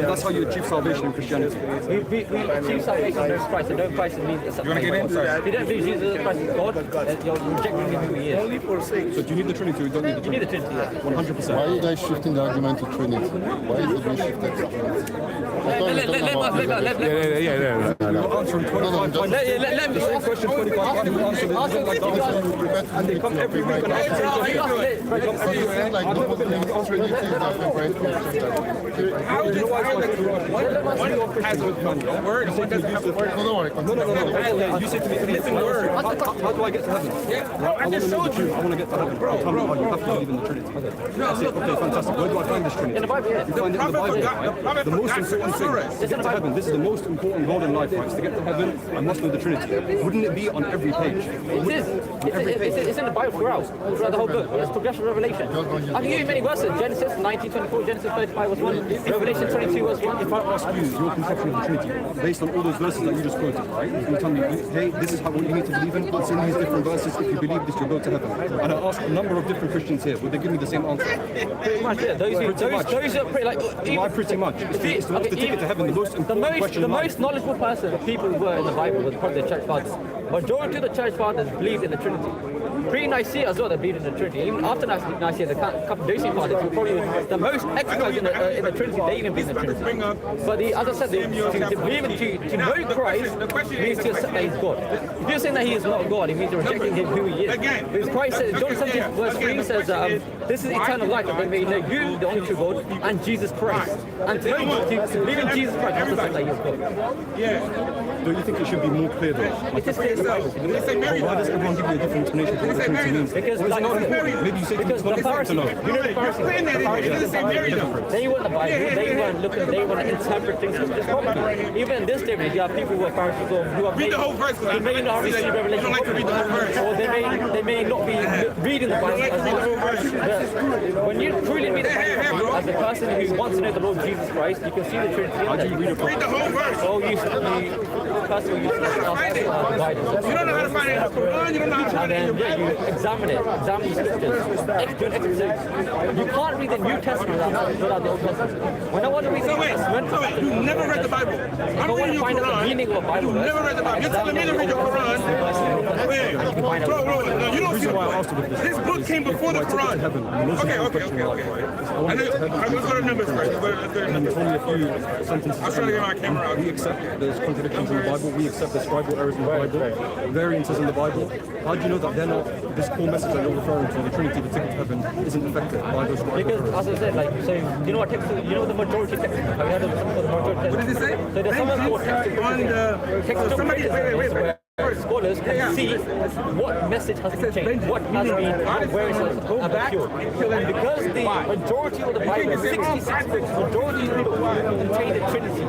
That's how you achieve salvation in Christianity. we achieve salvation in Christ, and no Christ means it's a You want to get in? Sorry. If you don't believe Jesus Christ is God, you're rejecting him who he is. So do you need the Trinity or you don't need the You need Trinity? the Trinity, yeah. 100%. Why are you guys shifting the argument to Trinity? Why is it being shifted to Trinity? Yeah. Answering 25 times. Let The same question 25 times. You answer it. Ask Like it. and they come every week and ask the same question. Like the Muslim Trinity is not the right Word. No, You say to me, listen, word. How do I get to heaven? I want to know the truth. I want to get to heaven. Tell me how you have to believe in the Trinity. I say, okay, fantastic. Where do I find this Trinity? In the Bible, yeah. You find it in the Bible. Right? The most important thing to get to heaven. This is the most important goal in life, right? To get to heaven, I must know the Trinity. Wouldn't it be on every page? It is. It's in the Bible throughout the whole book. It's progression of Revelation. I can give you many verses. Genesis 19:24, Genesis 35 was 1, Revelation 22 was 1. If I ask you your conception of the Trinity, based on all those verses that you just quoted, right? You tell me, hey, this is what you need to believe in. It's in these different verses. If you believe this, you'll go to heaven. And I ask a number of different Christians here. Would they give me the same answer? Pretty much, yeah. Those are pretty like. Why pretty much? It's the ticket to heaven. The most important question in life. Most knowledgeable person, the people who were in the Bible, was probably the church fathers. Majority of the church fathers believed in the Trinity. Pre-Nicaea as well, they believed in the Trinity. Even after Nicaea, the Cappadocian fathers were probably the most experts in the Trinity. They even believed in the Trinity. But as I said, to believe in, to know Christ means to accept that He's God. If you're saying that He is not God, it means you're rejecting Him who He is. Because Christ says, John 17 verse 3 says, this is eternal life, that they may know You, the only true God, and Jesus Christ. And to believe in Jesus Christ, you have to accept that He is God. Don't you think it should be more clear though? It is clear in the Bible. Why does everyone give you a different explanation for what the Trinity means? Because Maybe you say because the Pharisees, you know the Pharisees, they weren't the Bible, they weren't looking, they weren't interpreting things just properly. Even in this day, you have people who are Pharisees who are Read the whole verse. They may not receive revelation, I don't like to read the whole verse. or they may not be reading the Bible as much. But when you truly read the Bible as a person who wants to know the Lord Jesus Christ, you can see the Trinity in there. Read the whole verse. Oh, the person who used to guidance. You don't know how to find it in the Quran. You don't know how to find it in your Bible. examine it, examine the scriptures, you can't read the New Testament without the Old Testament. When I want to read the New Testament, you never read the Bible. I'm reading your Quran. The meaning of a Bible. You never read the Bible. You're telling me to read your Quran. Wait, bro, no, you don't see the point. This book came before the Quran. Okay. And then, let's go to Numbers first. And it's only a few sentences. I'm trying to get my camera out. We accept there's contradictions in the Bible. We accept there's Scribal errors in the Bible, variances in the Bible. How do you know that they're not, this core message that you're referring to, the Trinity, the ticket to heaven, isn't affected by those Scribal Because, errors? as I said, like, so you know what text? You know the majority text. Have you heard of something called the majority text? What did it say? So there's something called text. Somebody, wait. Scholars can see what message has been changed, what has been, where it's obscured. And because the majority of the Bible, 66 books, majority of the books contain the Trinity,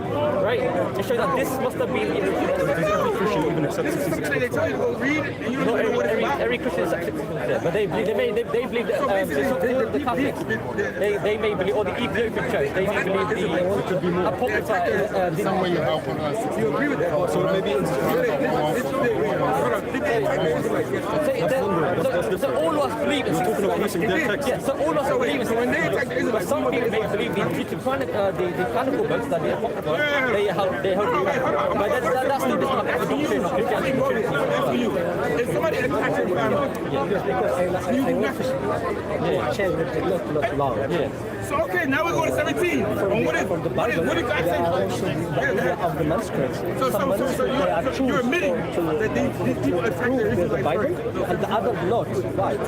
right? To show that this must have been in the Christian even accepts This is something that they tell you to go read, and you don't know what it's about. every Christian is accepted, but they believe that the Catholics, they may believe, or the Ethiopian Church, they may believe the Apocrypha. You agree with that? So maybe it's So all of us believe in so all of us believe in but some people may believe the canonical books that the Apocrypha, they help but that's still not the doctrine of Christianity. If somebody attacks your family, you do nothing. So okay, now we go to 17. What did God say? Of the manuscripts. So you're admitting that these people attack their issues the Bible and the other not, right?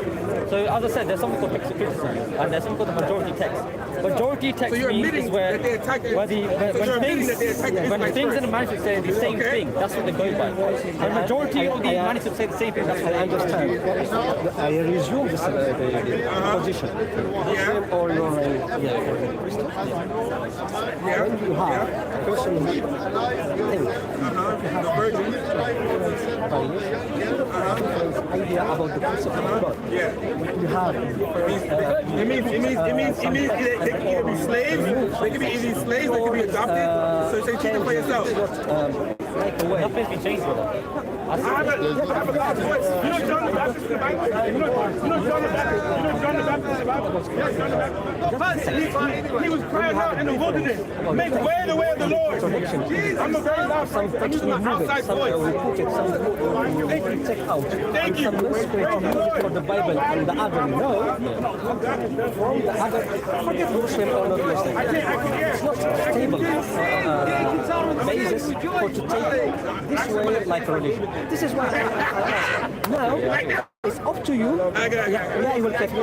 So as I said, there's something called text criticism and there's something called the majority text. Majority text means where when things in the manuscript say the same thing, that's what they go by. And majority of the manuscripts say the same thing, that's what I understand. I resume this position. Muslim or non Christian. When you have a person who thinks idea about the concept of God. You have it means they can either be slaves, they can be either slaves, they can be adopted. So say choose it for yourself. nothing's been changed with that. I have a God voice. You know John the Baptist in the Bible? You know John the Baptist? You know John the Baptist in the Bible? Yes, John the Baptist. He was crying out in the wilderness, make way the way of the Lord. I'm a very loud person. I'm using my outside voice. Thank you. For the Bible and the other no. From the other, forget Muslim or not Muslim. It's not stable basis for to take this way like religion. This is why I ask. Now, it's up to you. Yeah, you will take that's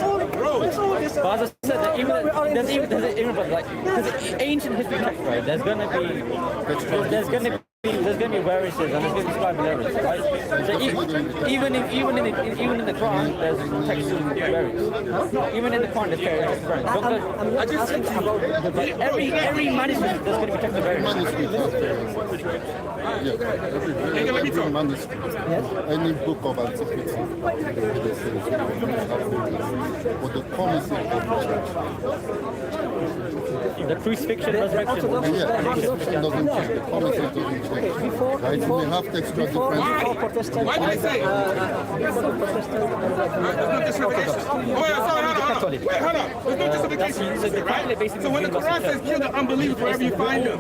all. But as I said, even because ancient history text, right? There's gonna be variances and there's going to be scribal errors, right? So even in the Quran, there's textual variants. Even in the Quran, there's textual variants. I'm not asking about the Every manuscript, there's going to be textual variants. Yes, every manuscript, any book of antiquity, or the promises of the church. The crucifixion, resurrection. Yeah, the crucifixion doesn't change, the promises doesn't change. Right? We have textual differences. Why did I say? There's no justification. Wait, hold on. There's no justification. So when the Quran says kill the unbelievers wherever you find them,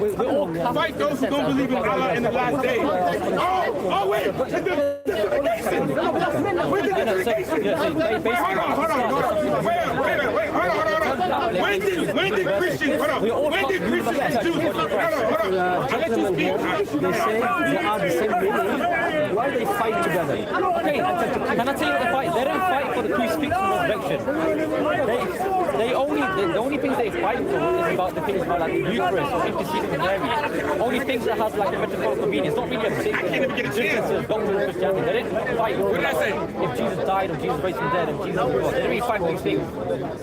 fight those who don't believe in Allah in the last days. Oh, wait. Hold on. When did Christians, when did Christians and Jews, hold on. I let you speak. They say they are the same meaning. Why they fight together? Okay, can I tell you what they fight? They don't fight for the crucifixion and resurrection. The only things they fight for is about the things about like the Eucharist or interceding in Mary. Only things that has like the metaphorical meaning. It's not really a big difference of doctrine of Christianity. They didn't fight if Jesus died or Jesus raised from the dead and Jesus was God. They didn't really fight for these things.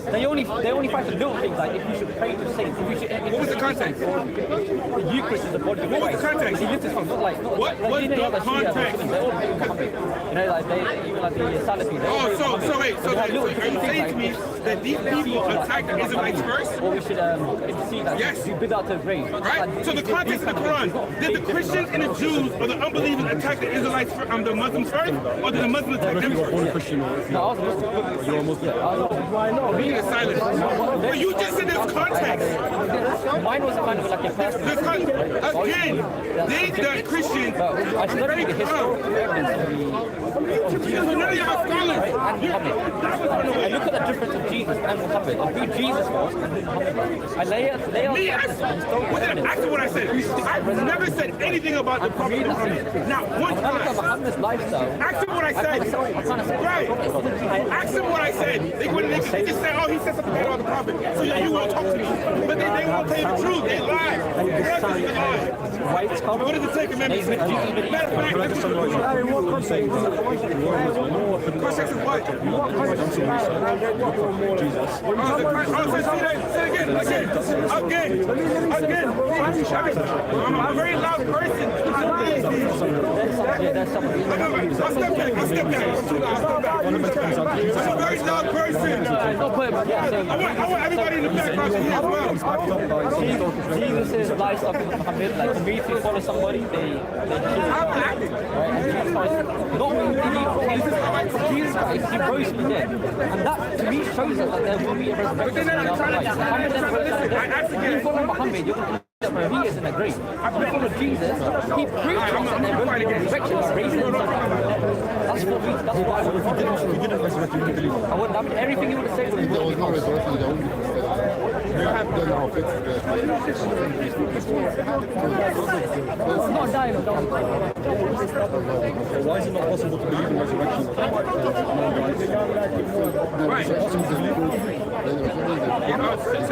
They only fight for the little things like if you should pray to saints, if you should. What was the context? The Eucharist is the body of Christ. What was the context? He lifted from not like What was the context? They all pray Muhammad. You know, like they even like the Salafi. So wait, so are you saying to me that these people attack the Israelites first? Or we should intercede that. Yes. You bid out to grave. Right? So the context of the Quran, did the Christians and the Jews or the unbelievers attack the Israelites, the Muslims first, or did the Muslims attack them first? No, I was Muslim. You're a Muslim. Why not? Being a silent. But you just said there's context. Mine was kind of like a personal. Again, the Christians I studied the historical evidence so none of y'all scholars. I look at the difference of Jesus and Muhammad, of who Jesus was and who Muhammad was. I lay out the evidence of historical evidence. Actually, what I said, I've never said anything about the Prophet Muhammad. Not one When I look at time. Muhammad's lifestyle, Ask him what I said. Right. Ask him what I said. They just say, oh, he said something bad about the Prophet. So you won't talk to me. But they won't tell you the truth. They lie. They lie. What does the Ten Commandments say? Matter of fact, let's context is what? Again. I'm a very loud person. I'll step back. I'm a very loud person. I want everybody in the background to hear as well. Jesus' lifestyle of Muhammad, like for me to follow somebody, they not only did Jesus Christ, he rose from the dead. And that to me shows us that there will be a resurrection after life. Muhammad never rose from the dead. If you follow Muhammad, you're going to he is in a grave. If you follow Jesus, he preached that there will be a resurrection of raising himself from the dead. That's what we, that's why we didn't resurrect you, believe. I wouldn't, I mean, everything you would have said was There was no resurrection, there only it's not dying of God. Why is it not possible to believe in resurrection? Right. So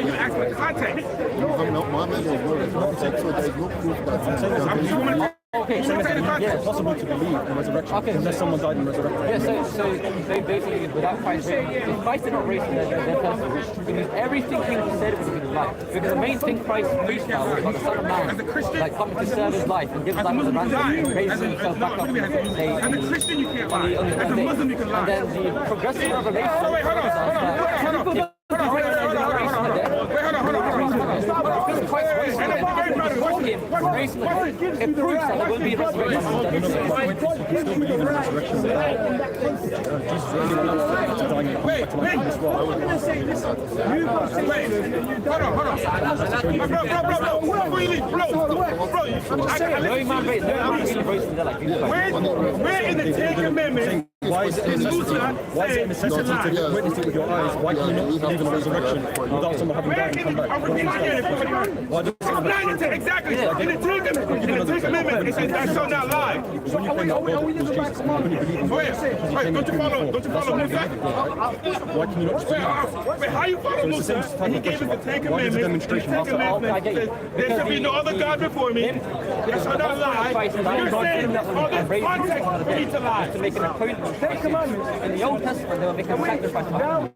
you asked me the context. Muhammad was murdered, so there's no proof that Okay, so It's possible to believe in resurrection unless someone died in resurrection. Yeah, so they basically, without Christ, if Christ did not raise from their person, it means everything he said would have been right. Because the main thing Christ preached now was about the Son of Man, like coming to serve his life and give his life as a ransom, raising himself back up. As a Christian, you can't lie. As a Muslim, you can lie. And then the progressive revelation. Oh, wait, hold on. It proves that there will be Where in the Ten Commandments why is it a necessity to witness it with your eyes? Why can you not believe in a resurrection without someone having died and come back? Exactly. In the Ten Commandments, it says, "Thou shalt not lie." When you claim that God was Jesus, you couldn't believe in Wait, don't you follow Musa? why can you not just believe? Wait, how you follow Musa? He gave us the Ten Commandments. The demonstration Ten Commandments says, "There shall be no other God before me. Thou shalt not lie." You're saying all this context, we need to lie. to make an atonement. In the Old Testament, they were making sacrifices.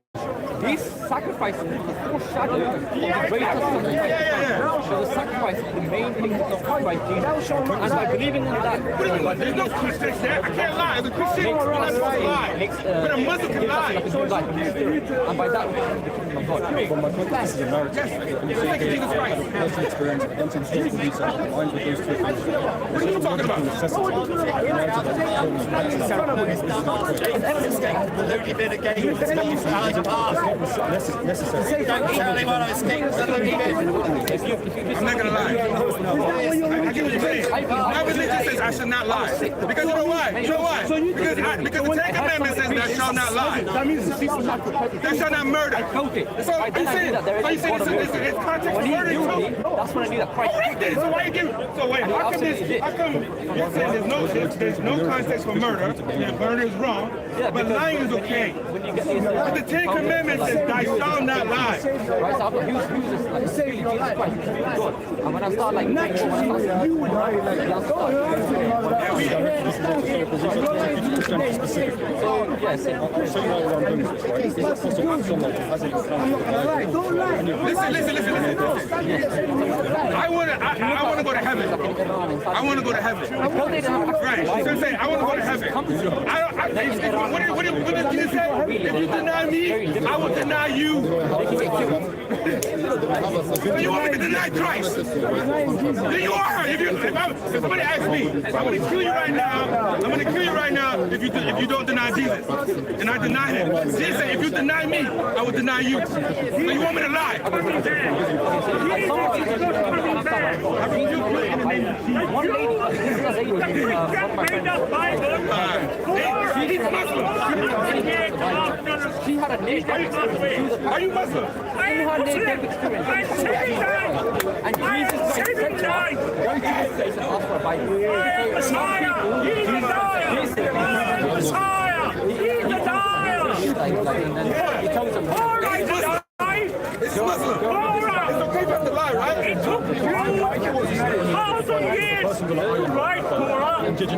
These sacrifices were the foreshadow of the greatest sacrifice. So the sacrifice is the main thing of Christ Jesus. And by believing in that, There's no context there. I can't lie. As a Christian, you're not supposed to lie. But a Muslim can lie. And by that, we become the kingdom of God. But my point is, this is a narrative. And you say, Jesus Christ. personal experience, I've done some historical research, aligns with those two things. What are you talking about? Necessary. I'm not gonna lie. I get what you're saying. My religion says I should not lie. Because you know why? Because the Ten Commandments says thou shalt not lie. That means Thou shalt not murder. So are you saying it's context of murder too? That's when I knew that Christ. Alright then, so why you give? So wait, how come you're saying there's no context for murder? Yeah, murder is wrong, but lying is okay. But the Ten Commandments says thou shalt not lie. Right, so I'm like, who's this? Like, Jesus Christ, who's God? And when I start like, Christianity specifically. Yes. So you know what I'm doing with this, right? Is it possible for someone who hasn't Listen. I want to go to heaven. I want to go to heaven. Right. So I'm saying I want to go to heaven. What did you say? If you deny me, I will deny you. You want me to deny Christ? Then you are. If somebody asks me, I'm going to kill you right now. I'm going to kill you right now if you don't deny Jesus. And I deny him. Jesus said, if you deny me, I will deny you. So you want me to lie? She had a name. Are you Muslim? She had a name experience. And Jesus said, go to the station and ask for a Bible. Messiah! He's the Messiah! He's the He told them. It's Muslim. It's okay for him to lie, right? It took 1,000 years to write Torah. It took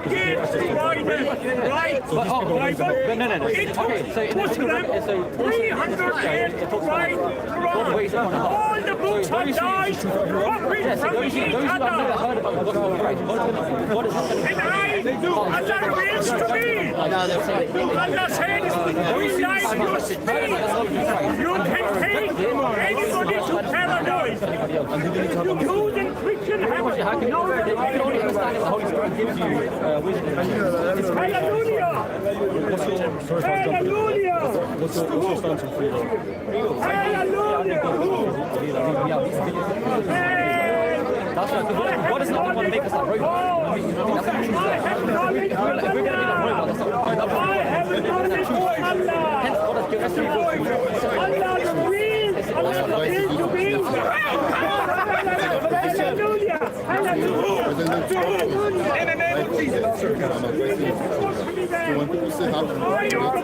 Christians 400 years to write the Bible. It took Muslims 300 years to write Quran. All the books are died. Prophets from each other. And Allah reveals to me. Allah says, we like your speech. You can take anybody to paradise. Jews and Christians have no Hallelujah! Hallelujah! What's your stance on free will? Hallelujah! God is not the one to make us like robots. In the name of Jesus. So when people say have place you have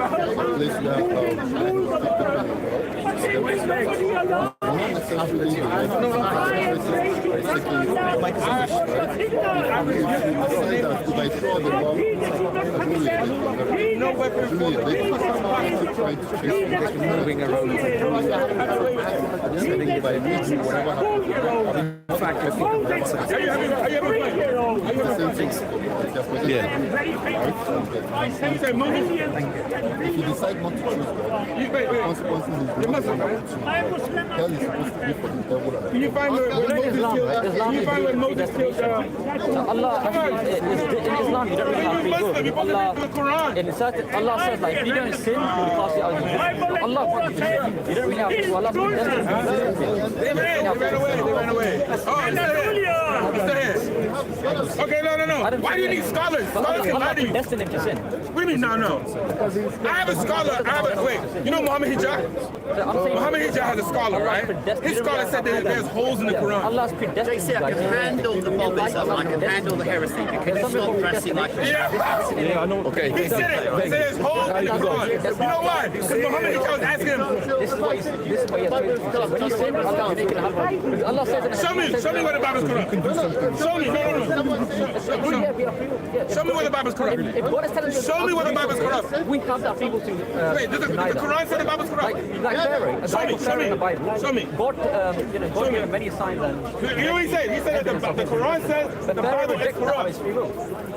if you decide not to choose God, the consequences is hell is supposed to be for the devil. Can you find where Moses killed Allah, in Islam, you don't really have free will. Allah says, like, if you don't sin, you will cast it out of you. Allah wants you to sin. You don't really have free will. Allah wants They ran away. Okay, no. Why do you need scholars? Scholars can lie to you. Destined him to sin. What do you mean, no? I have a scholar. Wait, you know Muhammad Hijab? Muhammad Hijab has a scholar, right? His scholar said that there's holes in the Quran. Allah's predestined. JC, I can handle the Bobism, I can handle the heresy. Can you stop pressing like this? Yeah, I know. Okay. He said it. He said there's holes in the Quran. You know why? Because Muhammad Hijab was asking him. This is why when you sin, Allah can make it happen. Allah says in the Show me where the Bible's corrupt. Show me. No. Show me where the Bible's corrupt. Show me where the Bible's corrupt. We have that people to. Wait, does the Quran say the Bible's corrupt? Like Pharaoh. Show me. God gave him many signs and. You know what he said? He said that the Quran says the Bible is corrupt.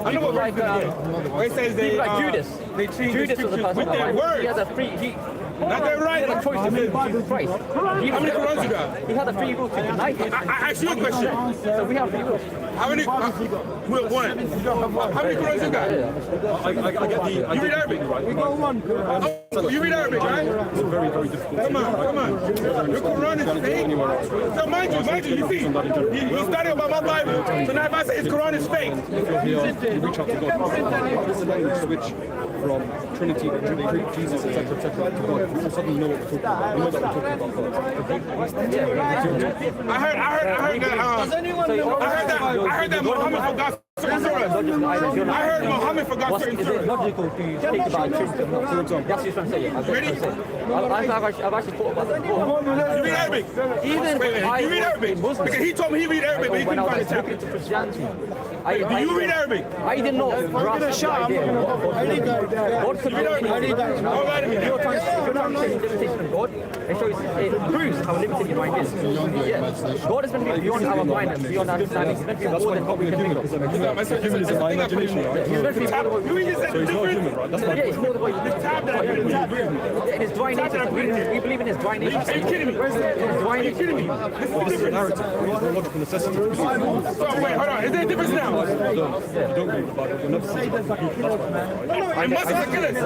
I know what verse it says they Judas. They changed Judas was the person with their words. He has a free. Not that right. He had a choice to move Jesus Christ. How many Qurans you got? He had a free will to deny him. I asked you a question. So we have free will. How many? One. How many Qurans you got? You read Arabic? Oh, you read Arabic, right? It's very, very difficult. Come on. Your Quran is fake. So mind you, you see, you study about my Bible. So now if I say his Quran is fake. If you're here, you reach out to God. It's a language switch from Trinity, Jesus, etc., to God. You all suddenly know what we're talking about. You know that we're talking about God. I heard that Muhammad forgot. I heard Muhammad woman forgot What's, certain is it truths. logical to think about Trinity? For example. That's what you're trying to say. Yeah. Ready? I've actually thought about that before. You read Arabic? Even Wait, I you read Arabic? Muslim, Because he told me he read Arabic, but he when I couldn't find was the looking chapter. into Christianity, Do you read Arabic? I did not grasp the idea of what God could be anything. Don't lie to me. If you're trying to say limitation of God, it proves how limited your mind is. Yeah. God is meant to be beyond our mind and beyond our understanding. He's meant to be more than what we can think of. Human is in my imagination, right? He's meant to be more than what we can think So he's not human, right? That's my Yeah, it's more than what you think. In his divine nature, we believe in his divine nature. Are you kidding me? In his divine nature. This is a narrative. There's no logical necessity. So wait, hold on. Is there a difference now? You don't read the Bible. You're never saying that. And Muslims are killers.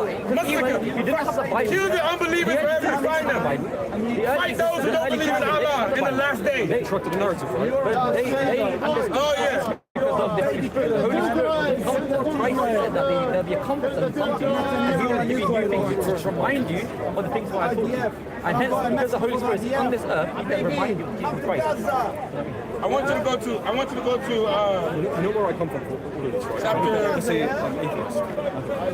You didn't have the Bible. Kill the unbelievers wherever you find them. Fight those who don't believe in Allah in the last day. Constructed the narrative, right? But they understood Oh yeah. because of the Holy Spirit. Christ said that there'll be a comfort and something to giving you things to remind you of the things that I told you. And hence, because the Holy Spirit is on this earth, he can remind you of Jesus Christ. I want you to go to. You know where I come from for all of this, right? Chapter- I say I'm atheist.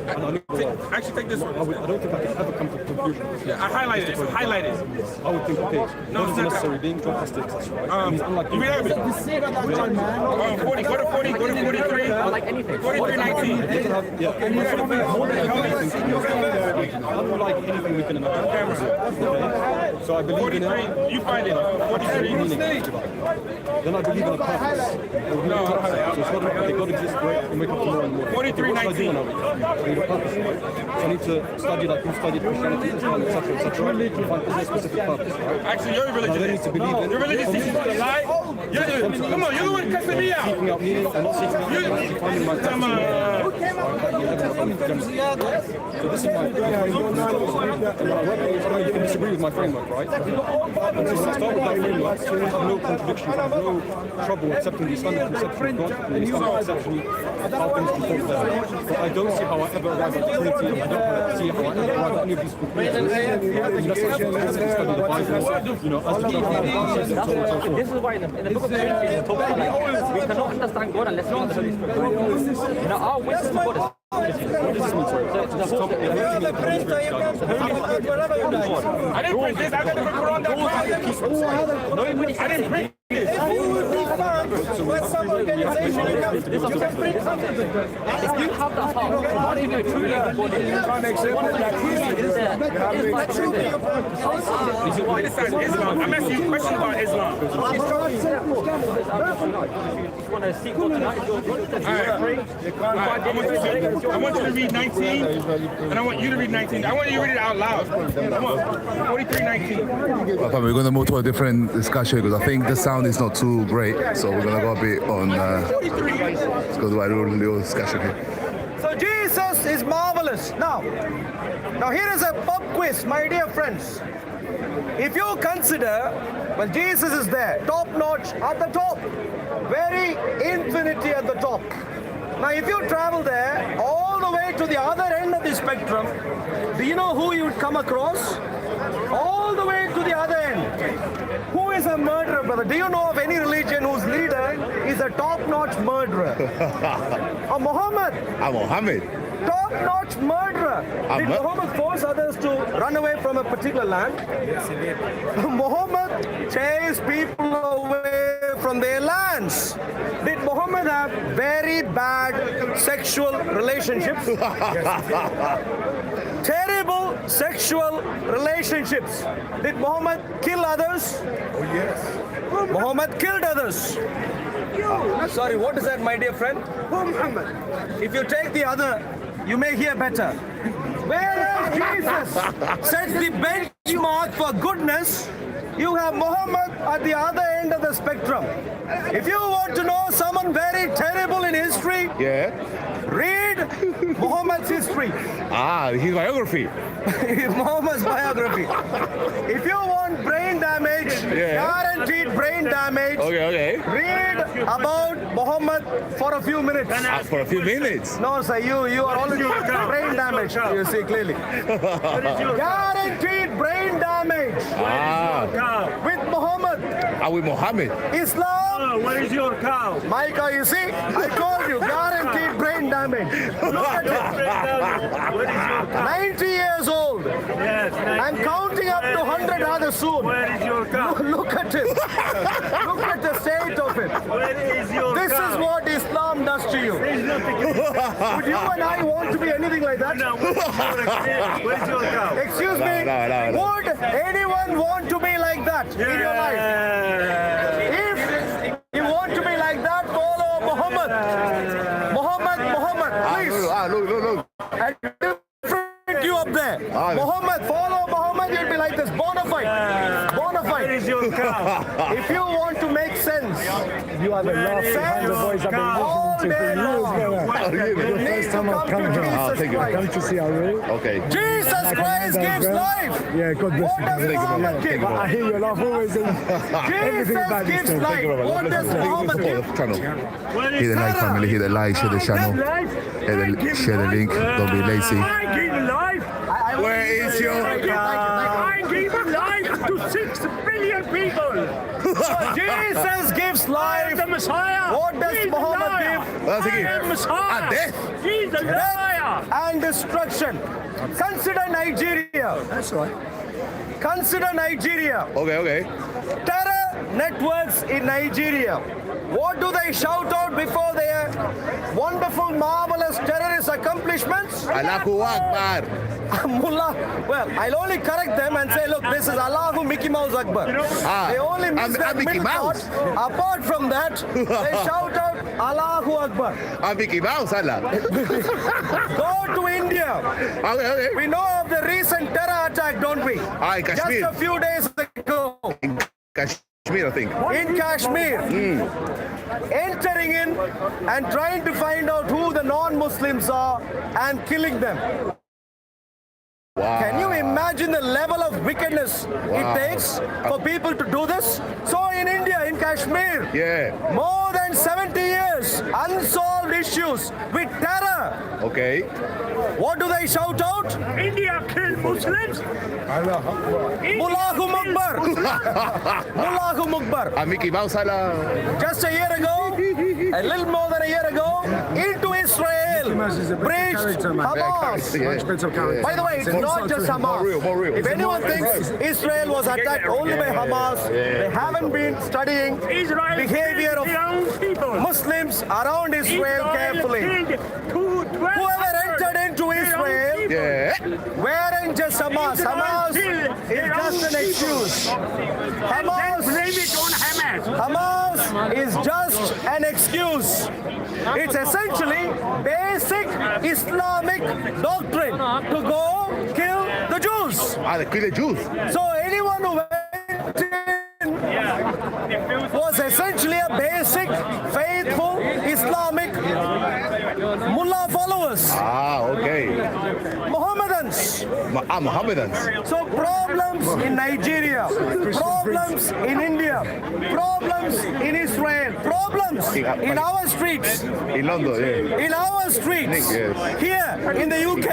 And I know why. Actually, take this one. I don't think I can ever come to a conclusion. Yeah, I highlighted it. Highlight it. I would think, okay, No, God it's is a not necessary being, God has to exist, right? And he's unlike You read Arabic? 40. Go to 40. Go to 43. I like anything. 43:19. Yeah, and he's unlike anything we can imagine. Okay? So I believe in it. 43. You find it. 43. Meaning, then I believe in a purpose. No. So it's not like okay, God exists, great, and wake up tomorrow and more. 43:19. I need a purpose, right? So I need to study like you studied Christianity, Islam, etc., and find a specific purpose, right? Actually, you're a And I then need religionist. to believe in Your religious teaches you to lie. Come on, you're the one cussing me out. seeking out meaning and not seeking out meaning, actually finding my Come purpose. on. So this is my framework. And you can disagree with my framework, right? And so when I start with that framework, I have no contradictions, I have no trouble accepting the Islamic conception of God and the Islamic conception of how things can fall there. But I don't see how I ever arrive at the Trinity, and I don't see how I ever arrive at any of these conclusions unless I study the Bible, you know, as to how This is why in the book of Trinity, it talks about like, we cannot understand God unless we understand the Holy Spirit. You know, our wisdom of God is I didn't print this. I got the Quran down. I didn't print this. If you have that heart, what if you truly body? Islam. I'm asking you a question about Islam. I want you to read 19, and I want you to read 19. I want you to read it out loud. Come on. 43:19. Okay, we're going to move to a different discussion because I think the sound is not too great. So we're going to go a bit on. Let's go to a little discussion here. So Jesus is marvelous. Now here is a pub quiz, my dear friends. If you consider, well, Jesus is there, top notch at the top, very infinity at the top. Now, if you travel there all the way to the other end of the spectrum, do you know who you would come across? All the way to the other end. Who is a murderer, brother? Do you know of any religion whose leader is a top-notch murderer? A Muhammad. I'm Mohammed. Top-notch murderer. Did Muhammad force others to run away from a particular land? Yes, he did. Muhammad chased people away from their lands. Did Muhammad have very bad sexual relationships? Terrible sexual relationships. Did Muhammad kill others? Oh, yes. Muhammad killed others. Sorry, what is that, my dear friend? Muhammad. If you take the other, you may hear better. Whereas Jesus sets the benchmark for goodness, you have Muhammad at the other end of the spectrum. If you want to know someone very terrible in history, read Muhammad's history. His biography. Muhammad's biography. If you want brain damage, guaranteed brain damage, read about Muhammad for a few minutes. For a few minutes? No, sir, you are already brain damaged, you see clearly. Guaranteed brain damage. With Muhammad. With Muhammad. Islam. Where is your cow? My cow, you see? I told you, guaranteed brain damage. damage. Look at it. 90 years old. Yes. And counting up to 100 rather soon. Where is your cow? Look at it. Look at the state of it. Where is your This cow? is what Islam does to you. There's nothing. Would you and I want to be anything like that? No, where's your cow? Excuse me. Would anyone want to be like that in your life? If you want to be like that, follow Muhammad. Muhammad, please. Look. And different you up there. Muhammad, follow Muhammad, you'll be like this. Bona fide. Where is your cow? If you want to make sense, You are the last kind of voice I've been all listening to day for years long. now. You need to come to Jesus Christ. Come to see our room. Okay. Jesus Christ gives life. Yeah, God bless What does Muhammad give? I hear you laugh always. Everything Jesus about this gives thing. life. What does Muhammad give? Channel. Where Hit is the like, family. Hit the like, share the channel. Share the link. Don't be lazy. I give life. Where is your I give life to 6 billion people. Jesus gives life. The Messiah. What does He's Muhammad a liar. give? What's he give? I am Messiah. Ah, death. He's a liar. And destruction. Consider Nigeria. That's right. Consider Nigeria. Okay. Terror networks in Nigeria. What do they shout out before their wonderful, marvelous terrorist accomplishments? Allahu Akbar. Mullah. Well, I'll only correct them and say, look, this is Allahu Mickey Mouse Akbar. They only miss that Mickey middle Mouse. part. Apart from that, they shout out Allahu Akbar. Mickey Mouse, Allah. Go to India. Okay. We know of the recent terror attack, don't we? Kashmir. Just a few days ago. Kashmir, I think. In Kashmir. Entering in and trying to find out who the non-Muslims are and killing them. Wow. Can you imagine the level of wickedness it takes for people to do this? So in India, in Kashmir, more than 70 years, unsolved issues with terror. Okay. What do they shout out? India killed Muslims. Mullahu Mukbar. Mullahu Mukbar. Mickey Mouse, Allah. Just a year ago, a little more than a year ago, into Israel, breached Hamas. By the way, it's not just Hamas. More real. If anyone thinks Israel was attacked only by Hamas, they haven't been studying behavior of Muslims around Israel carefully. Whoever entered into Israel weren't just Hamas. Hamas is just an excuse. Hamas is just an excuse. It's essentially basic Islamic doctrine to go kill the Jews. They kill the Jews. So anyone who went in was essentially a basic, faithful Islamic mullah followers. Okay. Mohammedans. Mohammedans. So problems in Nigeria, problems in India, problems in Israel, problems in our streets. In London, In our streets. Here in the UK.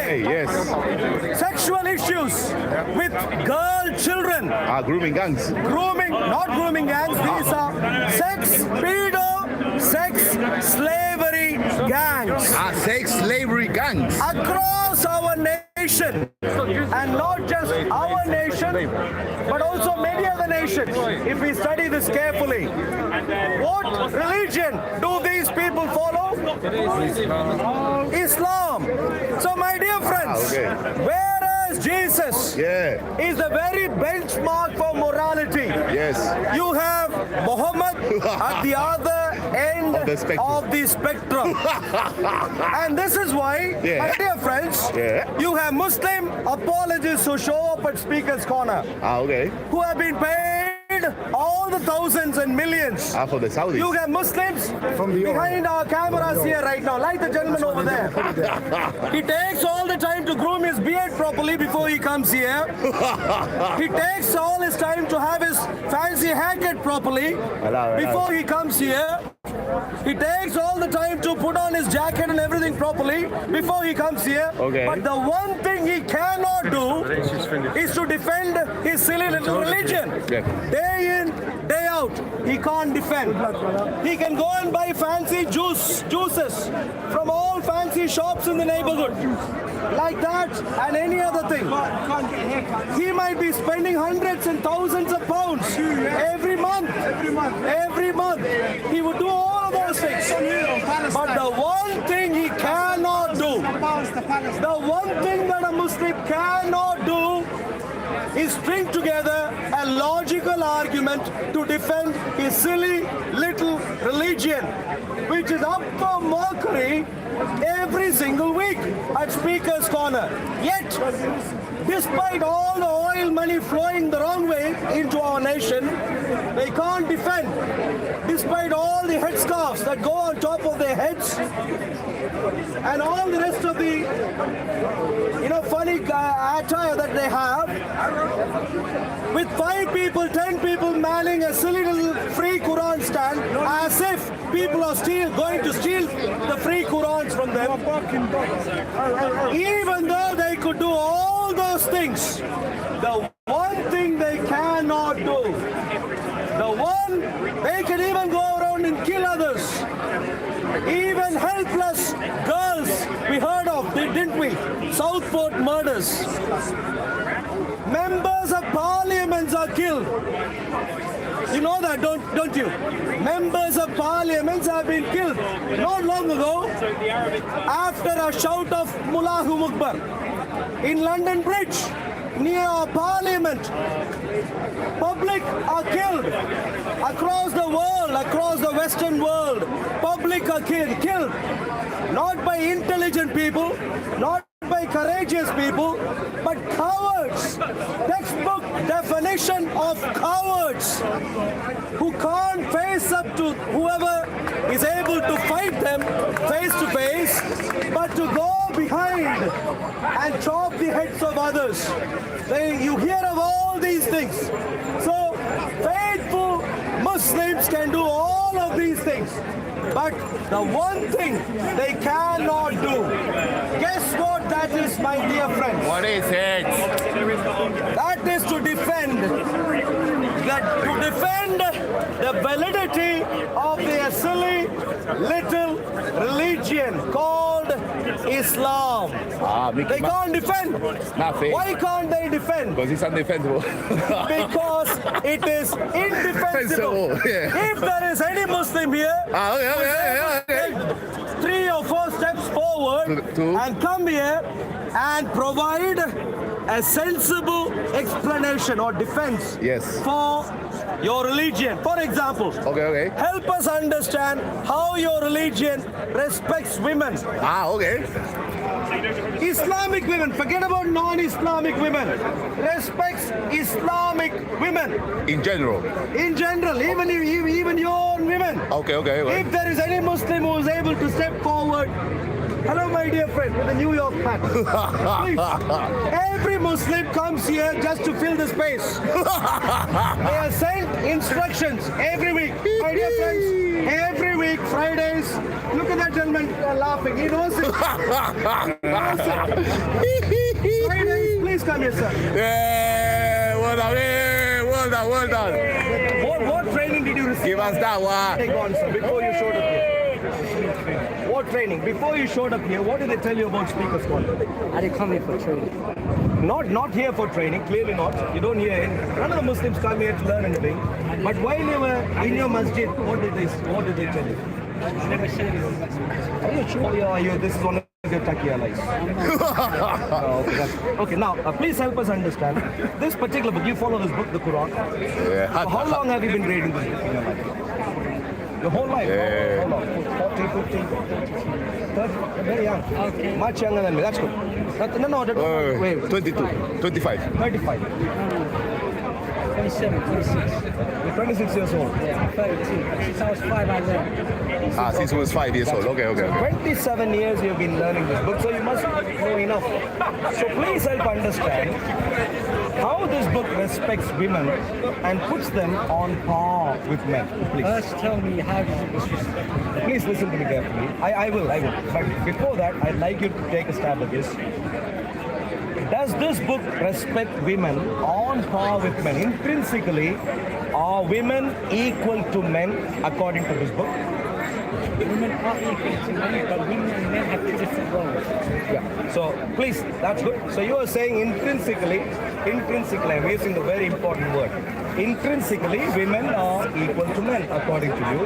Sexual issues with girl children. Grooming gangs. Not grooming gangs. These are sex slavery gangs. Sex slavery gangs. Across our nation. And not just our nation, but also many other nations. If we study this carefully, what religion do these people follow? Islam. So my dear friends, whereas Jesus is the very benchmark for morality, you have Muhammad at the other end of the spectrum. And this is why, my dear friends, you have Muslim apologists who show up at Speaker's Corner, who have been paid all the thousands and millions. For the Saudis. You have Muslims behind our cameras here right now, like the gentleman over there. He takes all the time to groom his beard properly before he comes here. He takes all his time to have his fancy haircut properly before he comes here. He takes all the time to put on his jacket and everything properly before he comes here. But the one thing he cannot do is to defend his silly little religion. Day in, day out, he can't defend. He can go and buy fancy juices from all fancy coffee shops in the neighborhood. Like that and any other thing. He might be spending hundreds and thousands of pounds every month. Every month. He would do all of those things. But the one thing he cannot do, the one thing that a Muslim cannot do is string together a logical argument to defend his silly little religion, which is up for mockery every single week at Speaker's Corner. Yet, despite all the oil money flowing the wrong way into our nation, they can't defend. Despite all the headscarves that go on top of their heads and all the rest of the, funny attire that they have, with 5 people, 10 people manning a silly little free Quran stand, as if people are going to steal the free Qurans from them. Even though they could do all those things, the one thing they cannot do, they can even go around and kill others. Even helpless girls we heard of, didn't we? Southport murders. Members of parliaments are killed. You know that, don't you? Members of parliaments have been killed not long ago after a shout of Mullahu Mukbar in London Bridge near our parliament. Public are killed across the world, across the Western world. Public are killed not by intelligent people, not by courageous people, but cowards. Textbook definition of cowards who can't face up to whoever is able to fight them face to face, but to go behind and chop the heads of others. You hear of all these things. So faithful Muslims can do all of these things. But the one thing they cannot do, guess what that is, my dear friends? What is it? That is to defend the validity of their silly little religion called Islam. They can't defend. Why can't they defend? Because it's undefendable. Because it is indefensible. If there is any Muslim here, take 3 or 4 steps forward and come here and provide a sensible explanation or defense for your religion. For example, help us understand how your religion respects women. Islamic women, forget about non-Islamic women, respects Islamic women. In general, even your own women. If there is any Muslim who is able to step forward, hello my dear friend with the New York hat. Please. Every Muslim comes here just to fill the space. They are sent instructions every week. My dear friends, every week, Fridays, look at that gentleman laughing. He knows it. Fridays, please come here, sir. Yeah, well done. What training did you receive? Give us that one. Take on, sir, before you showed up here. What training? Before you showed up here, what did they tell you about Speaker's Corner? I didn't come here for training. Not here for training, clearly not. You don't hear anything. None of the Muslims come here to learn anything. But while you were in your masjid, what did they tell you? I never said anything. Are you sure this is one of your taqiyya lies? Okay, now, please help us understand. This particular book, you follow this book, the Quran. So how long have you been reading this book in your life? Your whole life? How long? 40, 50, 30? Very young. Okay. Much younger than me. That's good. Wait. 22, 25. 35. 27, 26. You're 26 years old. Yeah, I'm 32. Since I was 5, I learned. Since he was 5 years old. Okay. 27 years you've been learning this book, so you must know enough. So please help understand how this book respects women and puts them on par with men. Please. First, tell me how does it respect? Please listen to me carefully. I will. But before that, I'd like you to take a stab at this. Does this book respect women on par with men? Intrinsically, are women equal to men according to this book? Women are equal to men, but women and men have 2 different roles. So please, that's good. So you are saying intrinsically, I'm using the very important word. Intrinsically, women are equal to men, according to you.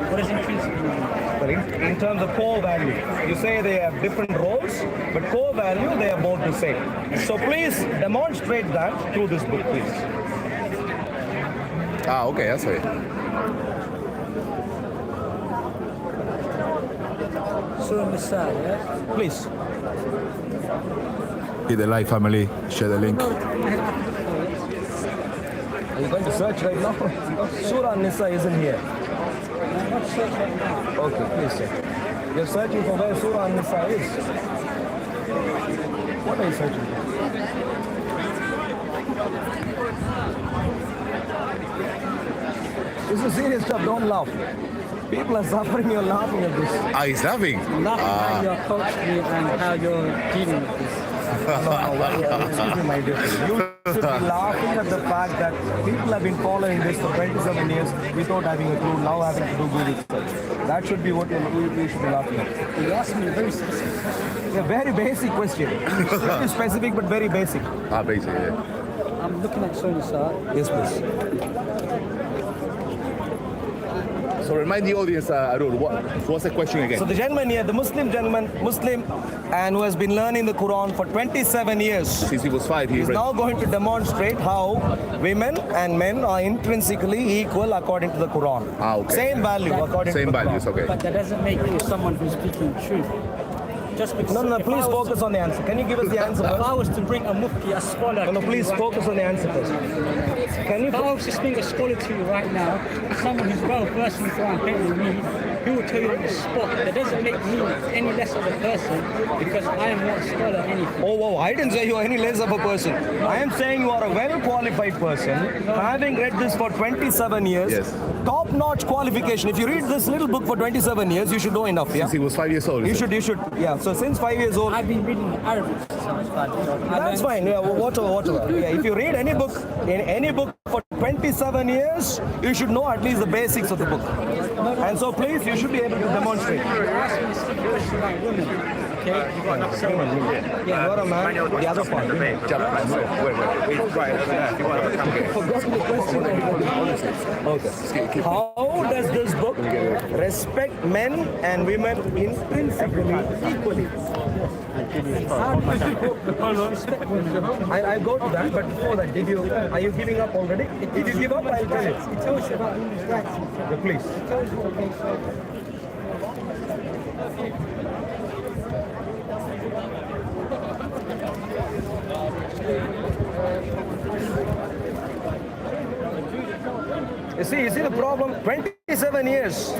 What is intrinsically mean? Well, in terms of core value, you say they have different roles, but core value, they are both the same. So please demonstrate that through this book, please. Ah, okay, that's right. Surah Nisa, yeah? Please. Hit the like, family. Share the link. Are you going to search right now? Surah Nisa isn't here. I'm not searching right now. Okay, please check. You're searching for where Surah Nisa is. What are you searching for? This is serious stuff, don't laugh. People are suffering, you're laughing at this. Ah, he's laughing. Laughing how you're coaching and how you're dealing with this. Excuse me, my dear friend. You should be laughing at the fact that people have been following this for 27 years without having a clue, now having to do Google search. That should be what we should be laughing at. You asked me a very specific question. A very basic question. Very specific but very basic. Ah, basically, yeah. I'm looking at Surah Nisa. Yes, please. So remind the audience, Arul, what's the question again? So the gentleman here, the Muslim gentleman, and who has been learning the Quran for 27 years. Since he was 5, he is read. now going to demonstrate how women and men are intrinsically equal according to the Quran. Ah, okay. Same value according to the Quran. Same values, okay. But that doesn't make you someone who's speaking truth. Just because No, please focus on the answer. Can you give us the answer If first? I was to bring a mufti, a scholar... No, please focus on the answer first. If I was to bring a scholar to you right now, someone who's well versed in the Quran better than me, he will tell you on the spot. That doesn't make me any less of a person because I am not a scholar anything. Oh, wow, I didn't say you are any less of a person. I am saying you are a well-qualified person, having read this for 27 years. Yes. Top-notch qualification. If you read this little book for 27 years, you should know enough, yeah? Since he was 5 years old. You should, yeah. So since 5 years old... I've been reading Arabic since 5 years old. That's fine, yeah, whatever. Yeah, if you read any book, in any book for 27 years, you should know at least the basics of the book. And so please, you should be able to demonstrate. You're asking me a question about women. Okay? Yeah, you are a man, the other part. Okay. How does this book respect men and women intrinsically equally? I'll go to that, but before that, are you giving up already? If you give up, I'll tell you. It tells you about women's rights. Yeah, please. It tells you what they say. You see the problem? 27 years.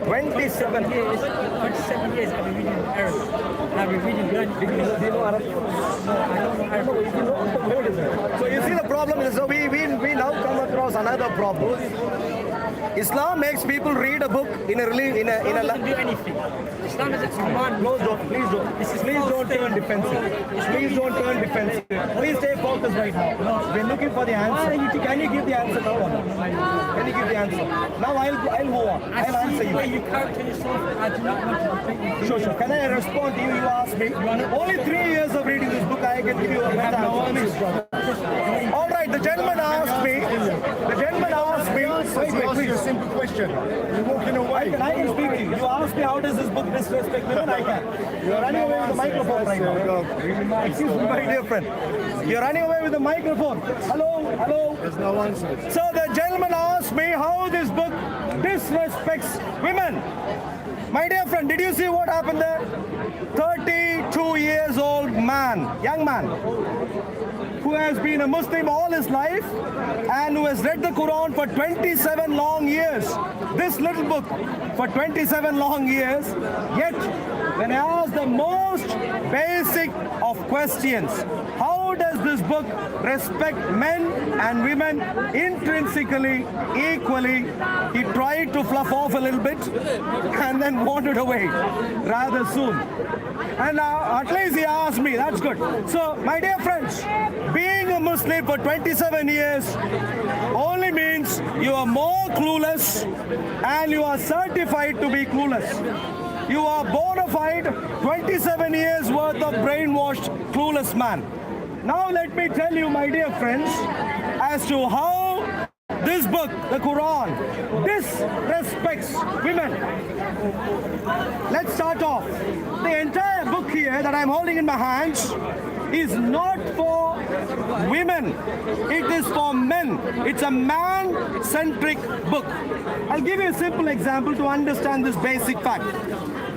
27 years. 27 years I've been reading Arabic. I've been reading learning. Do you know Arabic? No, I don't know Arabic. So you see the problem is, so we now come across another problem. Islam makes people read a book in a Islam doesn't do anything. Islam is a command. No, please don't turn defensive. Please don't turn defensive. Please stay focused right now. We're looking for the answer. Can you give the answer now? Can you give the answer? Now I'll move on. I'll answer you. You character yourself. I do not want to debate you. Sure. Can I respond to you? You asked me. Only 3 years of reading this book, I can give you a better answer. All right, the gentleman asked me. Please. A simple question. You're walking away. I can speak to you. You asked me how does this book disrespect women? I can. You're running away with the microphone right now. Excuse me, my dear friend. You're running away with the microphone. Hello. There's no answer. So the gentleman asked me how this book disrespects women. My dear friend, did you see what happened there? 32 years old man, young man, who has been a Muslim all his life and who has read the Quran for 27 long years. This little book for 27 long years. Yet, when I ask the most basic of questions, how does this book respect men and women intrinsically, equally? He tried to fluff off a little bit and then wandered away rather soon. And at least he asked me, that's good. So, my dear friends, being a Muslim for 27 years only means you are more clueless and you are certified to be clueless. You are bona identified 27 years worth of brainwashed, clueless man. Now let me tell you, my dear friends, as to how this book, the Quran, disrespects women. Let's start off. The entire book here that I'm holding in my hands is not for women. It is for men. It's a man-centric book. I'll give you a simple example to understand this basic fact.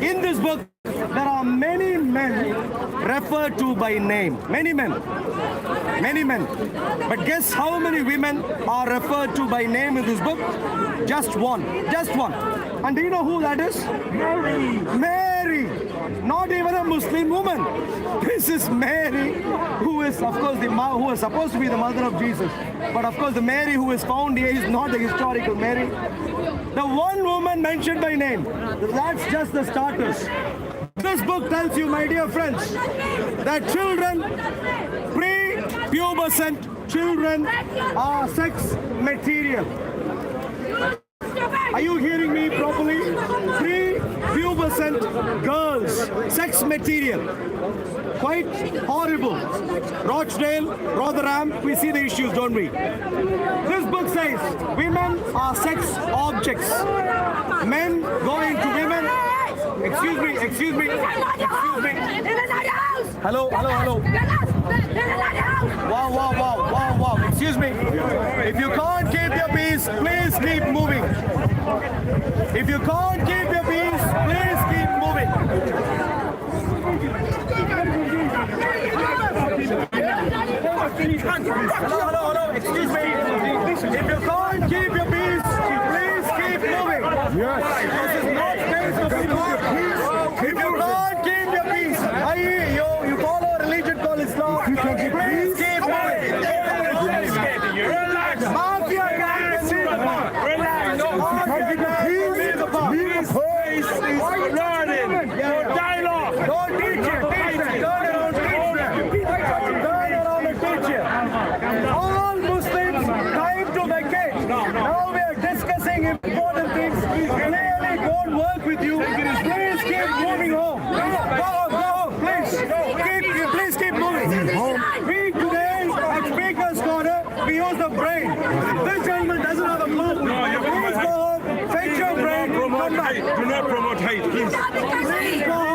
In this book, there are many men referred to by name. Many men. Many men. But guess how many women are referred to by name in this book? Just one. Just one. And do you know who that is? Mary. Mary. Not even a Muslim woman. This is Mary, who is, of course, who is supposed to be the mother of Jesus. But of course, the Mary who is found here is not the historical Mary. The one woman mentioned by name. That's just the starters. This book tells you, my dear friends, that children, pre-pubescent children, are sex material. Are you hearing me properly? Pre-pubescent girls, sex material. Quite horrible. Rochdale, Rotherham, we see the issues, don't we? This book says women are sex objects. Men going to women. Excuse me, excuse me, excuse me. Hello, hello, hello. Wow, wow, wow, wow, wow. Excuse me. If you can't keep your peace, please keep moving. If you can't keep your peace, please keep moving. Hello, hello, hello. Excuse me. If you can't keep your peace, please keep moving. Yes. This is not space for peace. If you can't keep your peace, you follow a religion called Islam, please keep moving. Mafia gang, see the bar. Mafia gang, see the bar. Peace is learning. Dialogue. Don't teach it. Teach it. Turn around, teach them. Turn around and teach it. All Muslims, time to vacate. Now we are discussing important things. Clearly don't work with you. Please keep moving home. Go home, please. Please keep moving. We today at Speaker's Corner, we use the brain. This gentleman doesn't have a clue. Please go home, fetch your brain, come back. Do not promote hate, please. Please go home.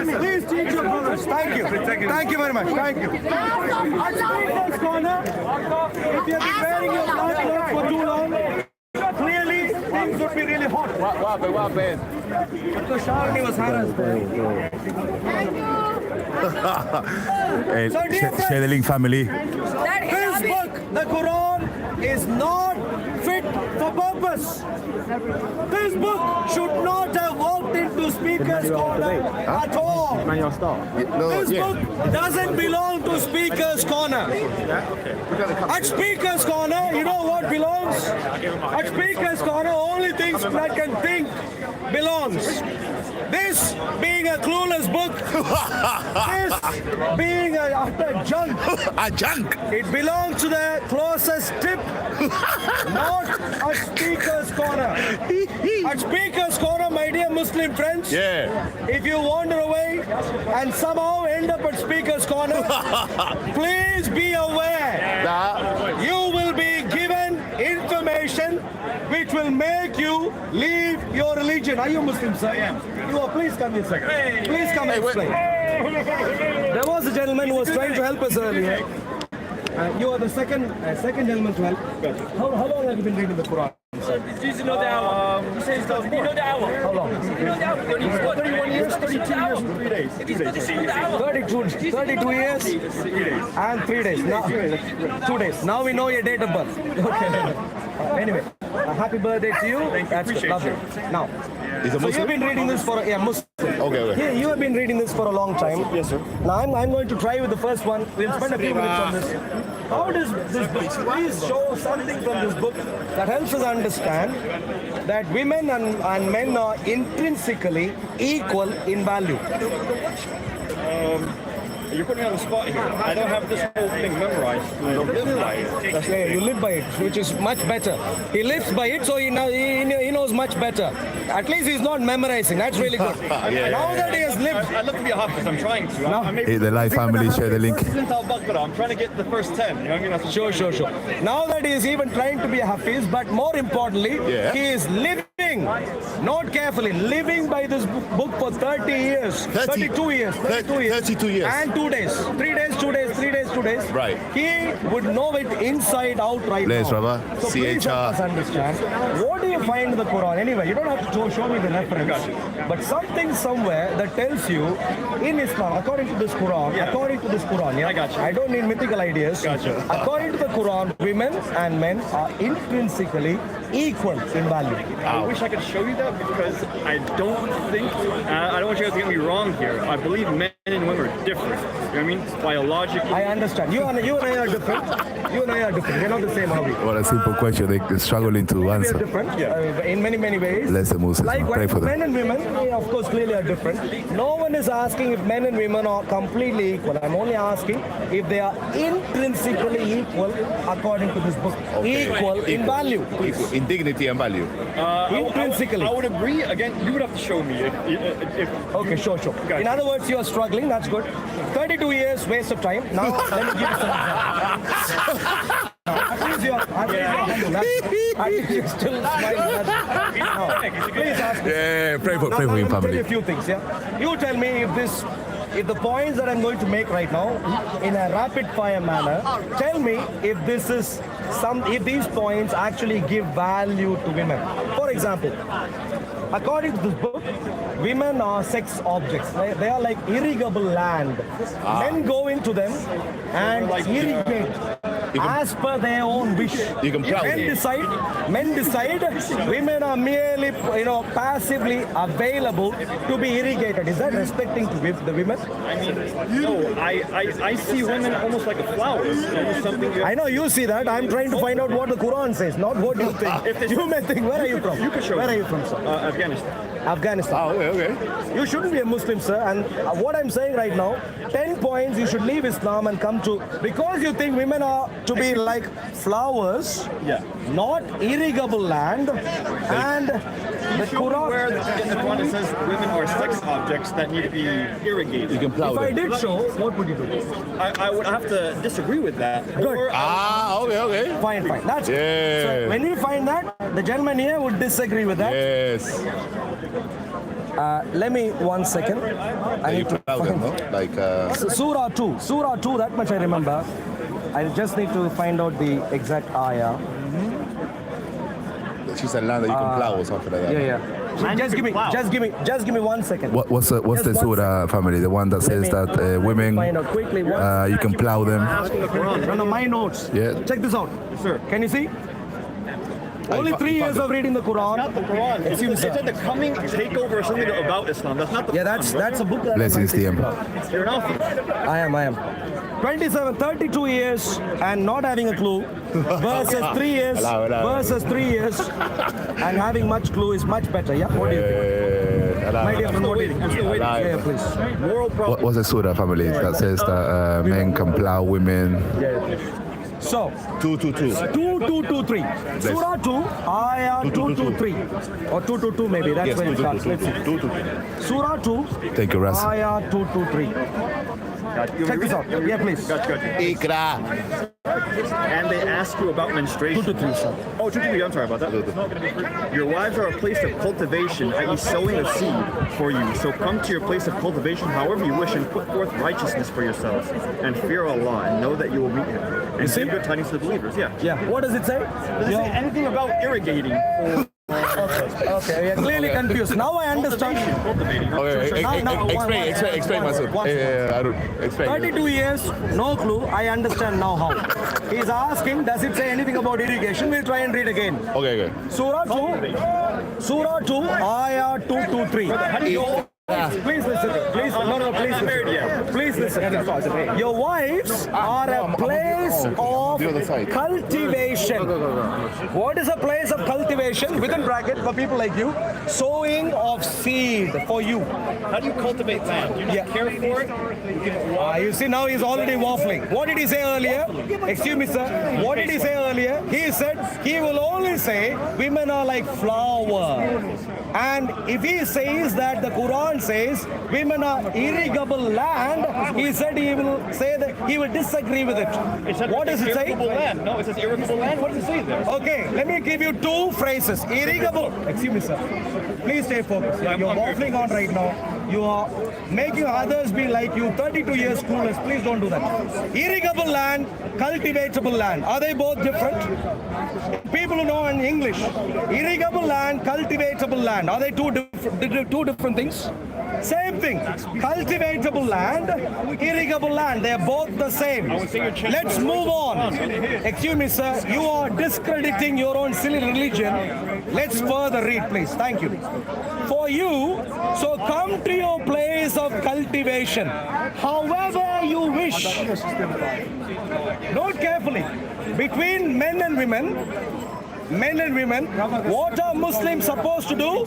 Please teach your brothers. Thank you. Thank you very much. Thank you. At Speaker's Corner, if you have been wearing your black clothes for too long, clearly things would be really hot. What happened? Because Sharni was harassed. Hey, So dear friends, share the link, family. this book, the Quran, is not fit for purpose. This book should not have walked into Speaker's Corner at all. This book doesn't belong to Speaker's Corner. At Speaker's Corner, you know what belongs? At Speaker's Corner, only things that can think belongs. This being a clueless book, this being a junk. A junk. It belongs to the closest tip, not at Speaker's Corner. At Speaker's Corner, my dear Muslim friends, if you wander away and somehow end up at Speaker's Corner, please be aware you will be given information which will make you leave your religion. Are you Muslim, sir? You are. Please come in, sir. Please come and explain. There was a gentleman who was trying to help us earlier. You are the second gentleman to help. How long have you been reading the Quran? Do you know the hour? He says, do you know the hour? How long? Do you know the hour? 31 years, 32 years and 3 days. 32 years and 3 days. Now, 2 days. Now we know your date of birth. Okay. Anyway, happy birthday to you. That's good. Lovely. Now, so you've been reading this for Muslim. Okay. Yeah, you have been reading this for a long time. Yes, sir. Now I'm going to try with the first one. We'll spend a few minutes on this. How does this book, please show something from this book that helps us understand that women and men are intrinsically equal in value. You're putting me on the spot here. I don't have this whole thing memorized. I don't live by it. That's yeah, you live by it, which is much better. He lives by it, so he knows much better. At least he's not memorizing. That's really good. Now that he has lived, I'd love to be a Hafiz. I'm trying to. Hey, the live family, share the link. I'm trying to get the first 10. You know what I mean? Sure. Now that he is even trying to be a Hafiz, but more importantly, he is living, not carefully, living by this book for 30 years, 32 years. 32 years. And 2 days. 3 days, 2 days, 3 days, 2 days. Right. He would know it inside out right Let's, now. brother. So please help us understand. What do you find in the Quran? Anyway, you don't have to show me the reference. But something somewhere that tells you in Islam, according to this Quran, I got you. I don't need mythical ideas. Gotcha. According to the Quran, women and men are intrinsically equal in value. I wish I could show you that because I don't think, I don't want you guys to get me wrong here. I believe men and women are different. You know what I mean? Biologically. I understand. You and I are different. You and I are different. We're not the same, are we? What a simple question. They're struggling to We are answer. different in many ways. Bless the Muslims. Pray Likewise, for them. men and women, of course, clearly are different. No one is asking if men and women are completely equal. I'm only asking if they are intrinsically equal according to this book. Equal in value. Equal in dignity and value. Intrinsically. I would agree. Again, you would have to show me if Okay, sure. Gotcha. In other words, you are struggling. That's good. 32 years, waste of time. Now, let me give you some examples. I think you're still smiling. Please ask me. Yeah, pray for Now, him, let me tell family. you a few things, yeah? You tell me if the points that I'm going to make right now in a rapid fire manner, tell me if if these points actually give value to women. For example, according to this book, women are sex objects. They are like irrigable land. Men go into them and irrigate as per their own wish. You can plow Men decide women are merely, passively available to be irrigated. Is that respecting to the women? I mean, no, I see women almost like a flower. Almost something I know you see that. I'm trying to find out what the Quran says, not what you think. You may think, where are you from? You can show Where me. are you from, sir? Afghanistan. Afghanistan. Oh, okay. You shouldn't be a Muslim, sir. And what I'm saying right now, 10 points you should leave Islam and come to, because you think women are to be like flowers, not irrigable land, and the Quran. Where in the Quran it says women are sex objects that need to be irrigated. You can plow If I did so, what would you do? I would have to disagree with that. Good. Or Okay. Fine. That's good. Yeah. So when we find that, the gentleman here would disagree with that. Yes. Let me 1 second. I You need to plow them, no? Like, Surah 2, that much I remember. I just need to find out the exact ayah. she said land that you can plow or something like that. Yeah. Just give me 1 second. What's the surah, family? The one that says that women, Find out quickly. you can plow them. No, my notes. Yeah. Check this out. Sir. Can you see? Only 3 years of reading the Quran. not the Quran. It said the coming takeover or something about Islam. That's not the Quran. That's a book that Blessings to him. You're an alpha. I am. 32 years and not having a clue versus 3 years and having much clue is much better. Yeah, what do you think? My dear friend, what do you think? I'm still waiting. Yeah, please. Moral problem. What's the surah, family, that says that men can plow women? So, 222. 2223. Surah 2, Ayah 223. Or 222 maybe, that's Yes, when it starts. Let's see. 222. Surah 2, Thank you, Ras. Ayah 223. Check this out. Yeah, please. Gotcha. Ikra. And they ask you about menstruation. 223, sir. Oh, 223, I'm sorry about that. Your wives are a place of cultivation, i.e. sowing a seed for you. So come to your place of cultivation however you wish and put forth righteousness for yourselves. And fear Allah and know that you will meet Him. And say good tidings to the believers. Yeah. What does it say? Does it say anything about irrigating? Or Okay, you're clearly confused. Now I understand. Okay, explain myself. I don't explain. 32 years, no clue. I understand now how. He's asking, does it say anything about irrigation? We'll try and read again. Okay. Surah 2, Ayah 223. Please listen. Please, no, please listen. Please listen. Your wives are a place of cultivation. What is a place of cultivation? Within bracket, for people like you, sowing of seed for you. How do you cultivate land? You not care for it? You see, now he's already waffling. What did he say earlier? Excuse me, sir. What did he say earlier? He said he will only say women are like flower. And if he says that the Quran says women are irrigable land, he said he will say that he will disagree with it. What does it say? Irrigable land. No, it says irrigable land. What does it say there? Okay, let me give you two phrases. Irrigable. Excuse me, sir. Please stay focused. You're waffling on right now. You are making others be like you, 32 years clueless. Please don't do that. Irrigable land, cultivatable land. Are they both different? People who know in English, irrigable land, cultivatable land. Are they two different things? Same thing. Cultivatable land, irrigable land. They are both the same. Let's move on. Excuse me, sir. You are discrediting your own silly religion. Let's further read, please. Thank you. For you, so come to your place of cultivation, however you wish. Note carefully. Between men and women, what are Muslims supposed to do?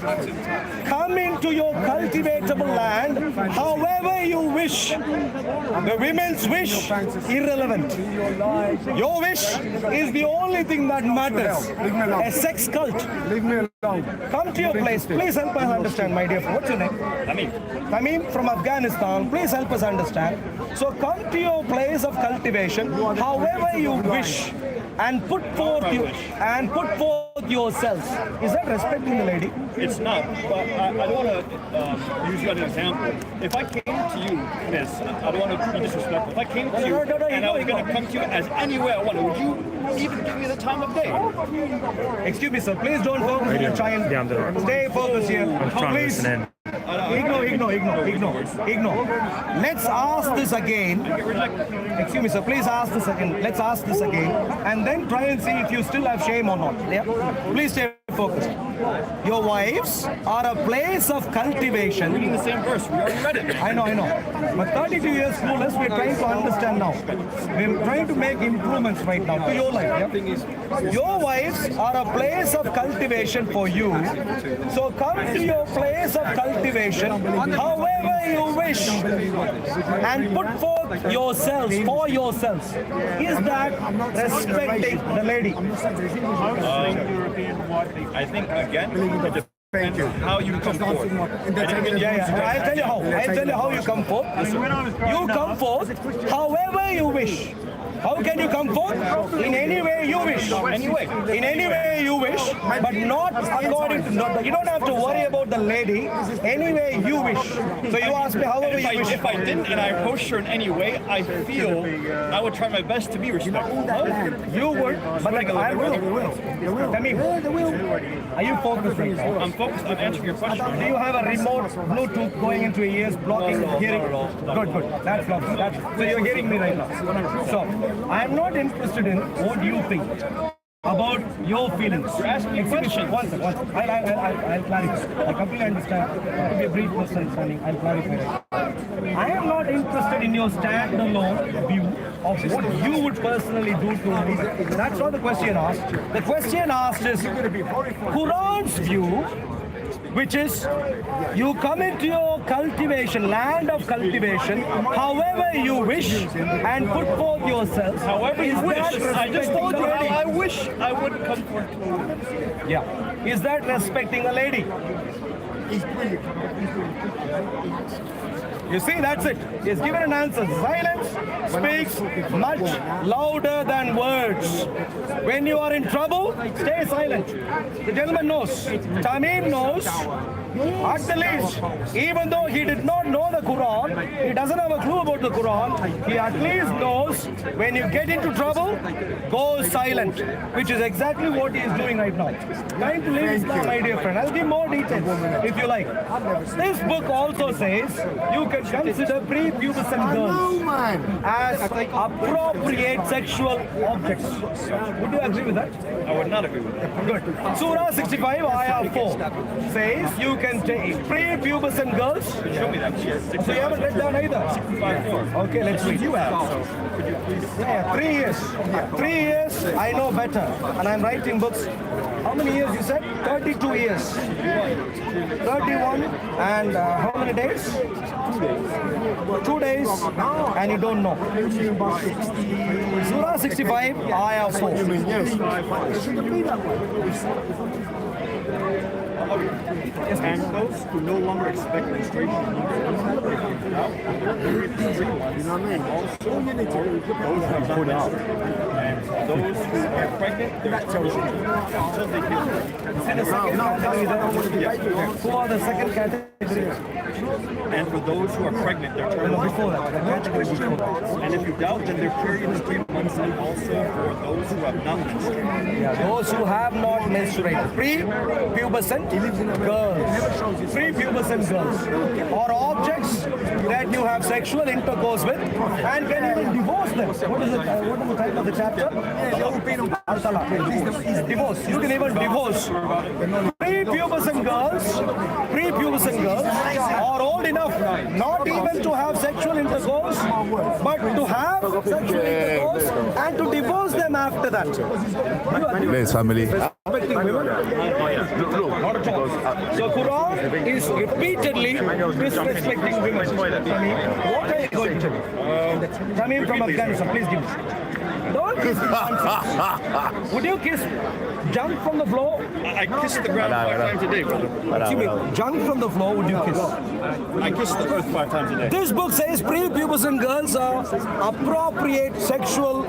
Come into your cultivatable land however you wish. The women's wish, irrelevant. Your wish is the only thing that matters. A sex cult. Leave me alone. Come to your place. Please help us understand, my dear friend. What's your name? Tamim from Afghanistan. Please help us understand. So come to your place of cultivation however you wish. And put forth yourselves. Is that respecting the lady? It's not. But I don't want to use you as an example. If I came to you, miss, I don't want to be disrespectful. If I came to you and I was going to come to you as any way I wanted, would you even give me the time of day? Excuse me, sir. Please don't focus on try and stay focused here. Please. Ignore. Let's ask this again. Excuse me, sir. Please ask this again. Let's ask this again. And then try and see if you still have shame or not. Yeah? Please stay focused. Your wives are a place of cultivation. Reading the same verse. We already read it. I know. But 32 years clueless, we're trying to understand now. We're trying to make improvements right now to your life. Yeah? Your wives are a place of cultivation for you. So come to your place of cultivation however you wish and put forth yourselves for yourselves. Is that respecting the lady? I think again, it depends how you come forth. I'll tell you how you come forth. You come forth however you wish. How can you come forth? In any way you wish. In any way you wish, but not according to... You don't have to worry about the lady. Any way you wish. So you ask me however you wish. If I didn't and I approached her in any way, I feel I would try my best to be respectful. You would, but like I will. Tell me, are you focused right now? I'm focused on answering your question. Do you have a remote Bluetooth going into your ears, blocking hearing? Good. That's blocking. So you're hearing me right now. So I'm not interested in what you think about your feelings. You're asking me questions. One second. I'll clarify. I completely understand. It could be a brief misunderstanding. I'll clarify. I am not interested in your standalone view of what you would personally do to me. That's not the question asked. The question asked is Quran's view, which is you come into your cultivation, land of cultivation, however you wish, and put forth yourselves. However you wish. I just told you how I wish I would come forth. Yeah. Is that respecting a lady? You see, that's it. He's given an answer. Silence speaks much louder than words. When you are in trouble, stay silent. The gentleman knows. Tamim knows. At the least, even though he did not know the Quran, he doesn't have a clue about the Quran, he at least knows when you get into trouble, go silent, which is exactly what he is doing right now. Time to leave Islam, my dear friend. I'll give more details if you like. This book also says you can can consider prepubescent girls as appropriate sexual objects. Would you agree with that? I would not agree with that. Good. Surah 65, Ayah 4 says you can take prepubescent girls. Show me that. So you haven't read that either? 65:4. Okay, let's read. You have. Could you please? Yeah, 3 years. 3 years, I know better. And I'm writing books. How many years you said? 32 years. 31. And how many days? 2 days. And you don't know. Surah 65, Ayah 4. And those who no longer expect menstruation, also those who have not and those who are pregnant, they're terminated until they heal. And the second category, who are the second category? And for those who are pregnant, they're terminated. Before that, the category before that. And if you doubt, then their period is 3 months, and also for those who have not menstruated. Yeah, those who have not menstruated. Prepubescent girls. Prepubescent girls. Or objects that you have sexual intercourse with and can even divorce them. What is the title of the chapter? Divorce. You can even divorce. Prepubescent girls are old enough not even to have sexual intercourse, but to have sexual intercourse and to divorce them after that. Nice family. So Quran is repeatedly disrespecting women. What are you going to do? Tamim from Afghanistan, please give me. Don't kiss nonsense. Would you kiss junk from the floor? I kiss the ground 5 times a day, brother. Excuse me, junk from the floor, would you kiss? I kiss the earth 5 times a day. This book says prepubescent girls are appropriate sexual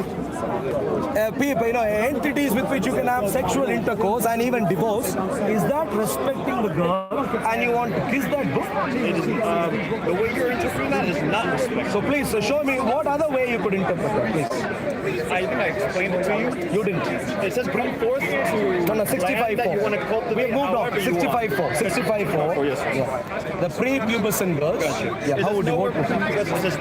people, entities with which you can have sexual intercourse and even divorce. Is that respecting the girl and you want to kiss that book? It is, the way you're interpreting that is not respect. So please, show me what other way you could interpret that, please. I think I explained it to you. You didn't. It says bring forth to 65 that you want to cultivate. We moved on. 65-4. 65-4. Yes. The prepubescent girls. Yeah, how would you vote? It says,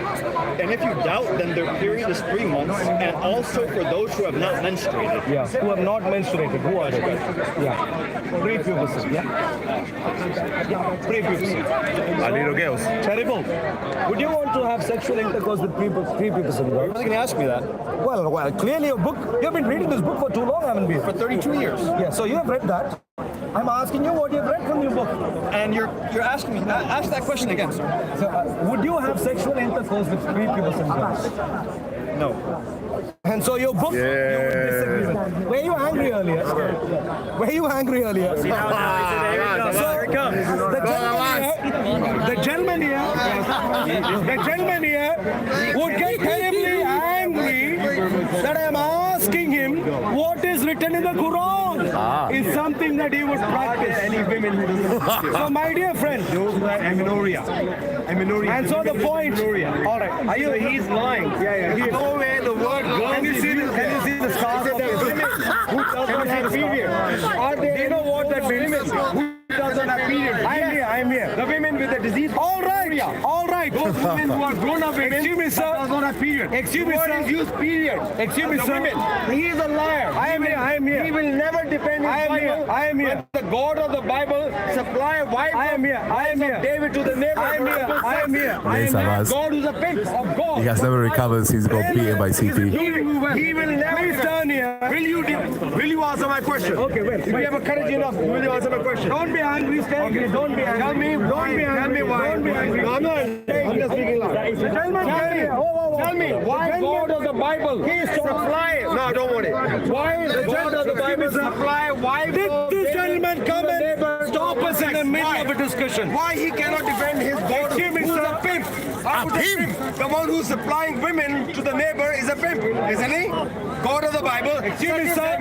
and if you doubt, then their period is 3 months, and also for those who have not menstruated. Yeah, who have not menstruated. Who are they? Yeah. Prepubescent. Yeah. Prepubescent. Little girls. Terrible. Would you want to have sexual intercourse with prepubescent girls? How can you ask me that? Well, clearly your book, you've been reading this book for too long, haven't you? For 32 years. Yeah, so you have read that. I'm asking you what you've read from your book. And you're asking me, ask that question again, sir. So, would you have sexual intercourse with prepubescent girls? No. And so your book, you would disagree with. Were you angry earlier? Were you angry earlier? Here it comes. The gentleman here would get terribly angry that I am asking him what is written in the Quran is something that he would practice. Any women who doesn't. So my dear friend, Aminoria. And so the point. All right. Are you? He's lying. There's no way the word girl. Can you see the stars of the women who doesn't have period? Do you know what that means? Who doesn't have period? I'm here. The women with the disease. All right. Those women who are grown up women. Excuse me, sir. Does not have period. Excuse me, sir. Use period. Excuse me, sir. He is a liar. I am here. He will never defend his Bible. I am here. The God of the Bible supply a wife of David to the neighbor. I am here. Yes, Abbas. God who's a pimp of God. He has never recovered since he got beaten by CP. He will never. Please turn here. Will you answer my question? Okay, wait. If you have a courage enough, will you answer my question? Don't be angry, stay angry. Don't be angry. Tell me why. Don't be angry. No, I'm not. I'm just speaking loud. Tell me why God of the Bible supply. No, don't worry. Why the God of the Bible supply? Why Did this gentleman come and stop us in the middle of a discussion? Why he cannot defend his God? Who's a pimp? How would a pimp? The one who's supplying women to the neighbor is a pimp, isn't he? God of the Bible. Excuse me, sir.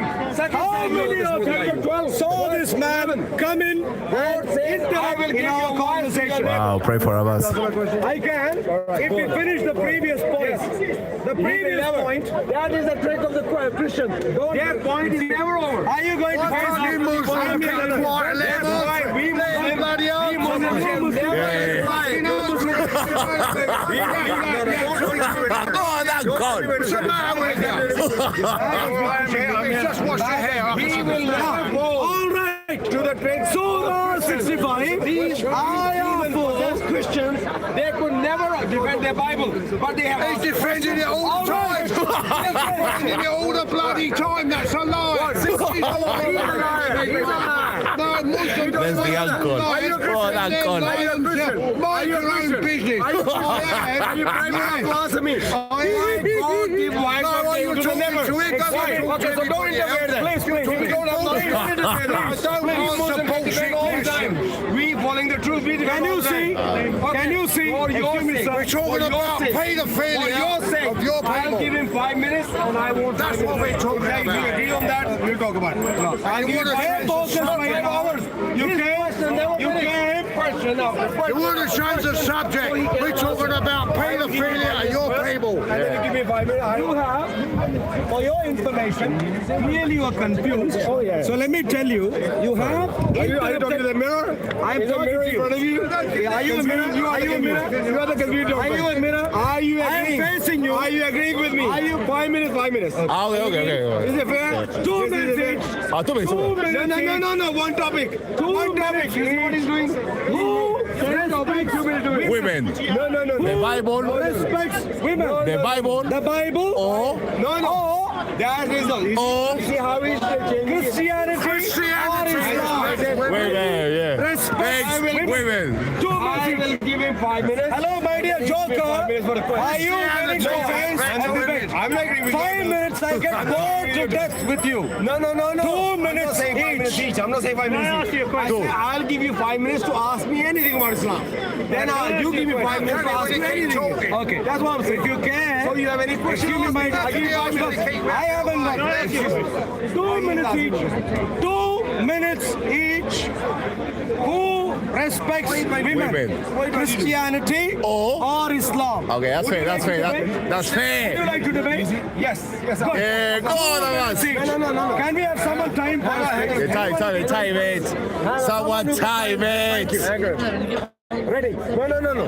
How many of you saw this man come in and interact in our conversation? Wow, pray for Abbas. I can. If we finish the previous point. The previous point. That is the trick of the Christian. Their point is never over. Are you going to face Muslims? Go on, that God. What's the matter with you? Just wash your hair. He will not go. All right, to the train. Surah 65. These ayah for Christians, they could never defend their Bible, but they have. He's defending it all the time. Defending it all the bloody time. That's a lie. No, Muslims don't There's the uncle. Oh, that God. mind your own business. Are you blasphemy? Okay, so don't interfere then. Please. We don't have we following the truth. Can you see? Can you see? We're talking about pedophilia of your I'll people. give him 5 minutes and I won't. That's what we're talking If about. you agree on that, we'll talk about it. I want You want to change the subject. We're talking about pedophilia of your people. And then you give me 5 minutes. You have, for your information, clearly you are confused. Oh, yeah. So let me tell you, you have. Are you talking to the mirror? I'm talking in front of you. Are you a mirror? Are you a mirror? You are the computer. Are you a mirror? Are you agreeing? I am facing you. Are you agreeing with me? Are you 5 minutes? 5 minutes. Okay. Is it fair? 2 minutes each. 2 minutes. 2 minutes. No. One topic. One topic. You see what he's doing? Who respects Women. No. The Bible. Respects women. The Bible. The Bible. Or. No. That is the. Or. See how he's Christianity. Women. Respect women. I will give him 5 minutes. Hello, my dear Joker. Are you willing to face a debate? I'm not agreeing with you. 5 minutes, I get bored to death with you. No. 2 minutes each. I'm not saying 5 minutes each. I'll give you 5 minutes to ask me anything about Islam. Then you give me 5 minutes to ask me anything. Okay, that's what I'm saying. If you can. So you have any questions? Give me my. I haven't got. 2 minutes each. 2 minutes each. Who respects women? Christianity or Islam? Okay, that's fair. That's fair. Would you like to debate? Yes. Yeah, go on, No. Can we have someone time? Time it. Someone time it. Ready? No.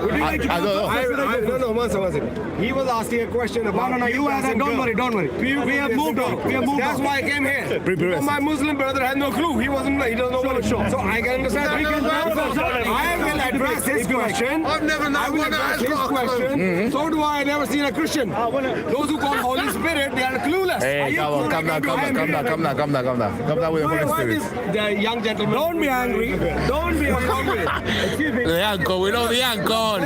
Would you like to I don't know. No, one second. He was asking a question about. No, you answer. Don't worry. We have moved on. That's why I came here. So my Muslim brother had no clue. He doesn't know what to show. So I can understand. I will address his question. I've never known one that has got a clue. So do I. Never seen a Christian. Those who call Holy Spirit, they are clueless. Hey, come down with the Holy Spirit. The young gentleman. Don't be angry. Excuse me. The uncle, we know the uncle.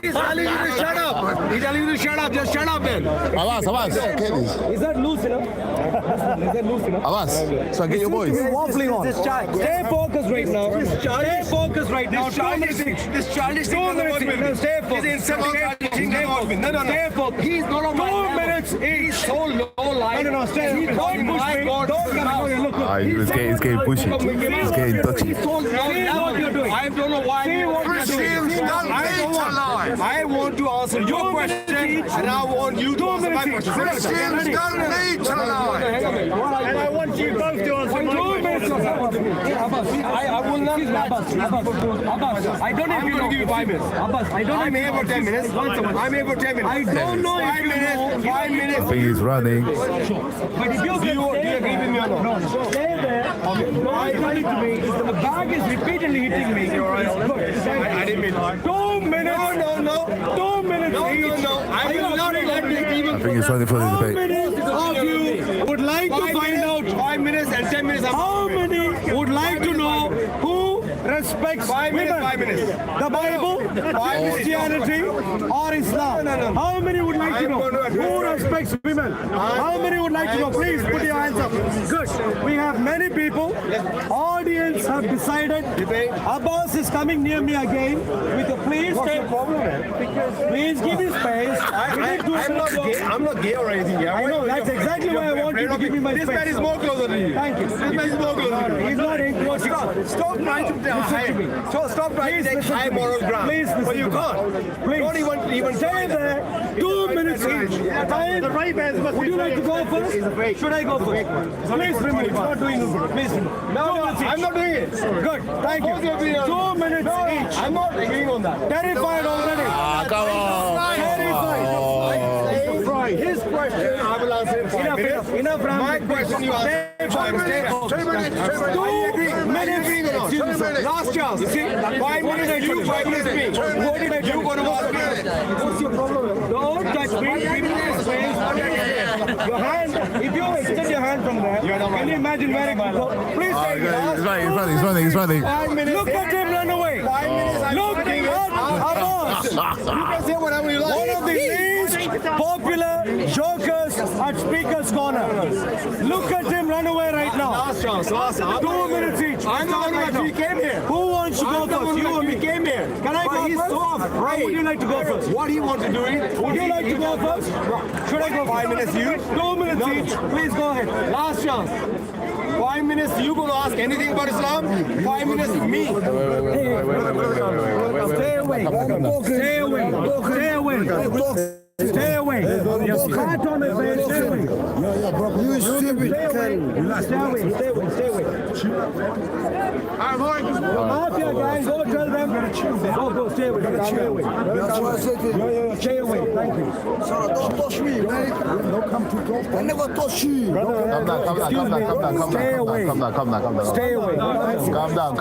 He's telling you to shut up. He's telling you to shut up. Just shut up then. Avance. Is that loose enough? Avance. So get your boys. Waffling on. Stay focused right now. Stay focused right now. This childish thing doesn't work with me. Stay focused. He's insulting. No. Stay focused. He's not on my level. 2 minutes. He's so low life. No. Stay. Don't push me. He's getting pushy. He's getting touchy. I don't know why. Christians don't need to lie. I want to answer your question, and I want you to answer my question. Christians don't need to lie. I want you both to answer my question. I will not. Abbas, I don't have to give you 5 minutes. I'm here for 10 minutes. I'm here for 10 minutes. I don't know 5 minutes. 5 minutes. I think he's running. But if do you agree with me or not? No. Stay there. Why are you to me? The bag is repeatedly hitting me. I didn't mean 2 minutes. No. 2 minutes. No. I will not let you even. I think he's running for the debate. How many of you would like to find out 5 minutes and 10 minutes? How many would like to know who respects 5 minutes? 5 minutes. The Bible, Christianity, or Islam? How many would like to know who respects women? How many would like to know? Please put your hands up. Good. We have many people. Audience have decided. Abbas is coming near me again. With a please take. Please give me space. I'm not gay or anything. I know. That's exactly why I want you to give me my space. This man is more closer to you. Thank you. This man is more closer to you. He's not in close. Stop trying to stop trying to take high moral ground. Please listen. But you can't. Please. Don't even Stay there. 2 minutes each. Time. Would you like to go first? Should I go first? Please remember, it's not doing this. Please remember. No, I'm not doing it. Good. Thank you. 2 minutes each. I'm not agreeing on that. Terrified already. Come on. Terrified. His question, I will answer in 5 minutes. Enough, Ram. My question, you answer. 2 minutes. 2 minutes. Last chance. You see, 5 minutes you, 5 minutes me. What did I do? You going to ask me? What's your problem? Don't touch me. Your hand, if you extend your hand from there, can you imagine where it could go? Please take it. He's running. 5 minutes. Look at him run away. 5 minutes. Look at Abbas. You can say whatever you like. One of the least popular jokers at Speaker's Corner. Look at him run away right now. Last chance. 2 minutes each. I'm the one who actually came here. Who wants to go first? You or me? Came here. Can I go He's first? soft. Or would you like to go first? What he wants to do it. Would you like to go first? Should I go 5 minutes you? 2 minutes each. Please go ahead. Last chance. 5 minutes you going to ask anything about Islam? 5 minutes me. Stay away. Stay away. Stay away. Stay away. You're fat on the bed. Stay away. You stupid. Stay away. Stay away. Stay away. Stay away. Mafia guys, go tell them. Go. Stay away. Stay away. Stay away. Thank you. Don't touch me, mate. Don't come too close. I never touch you. Stay away. Stay away. Calm down.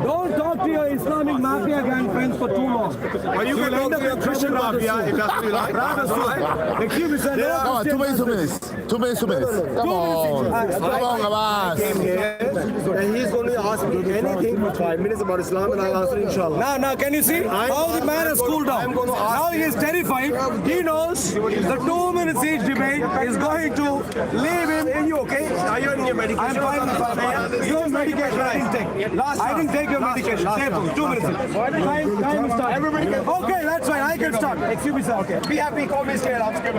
Don't talk to your Islamic mafia gang friends for too long. Are you going to talk to your Christian mafia if that's what you like? Excuse me, sir. Come on, 2 minutes. 2 minutes. Come on, Abbas. Came here and he's going to ask me anything for 5 minutes about Islam and I'll answer inshallah. Now, can you see how the man has cooled down? Now he is terrified. He knows the 2 minutes each debate is going to leave him. Are you okay? Are you on your medication? I'm fine. Your medication I didn't take. I didn't take your medication. 2 minutes. Time is started. Okay, that's fine. I can start. Excuse me, sir. Okay. Be happy, call me scared. I'm scared.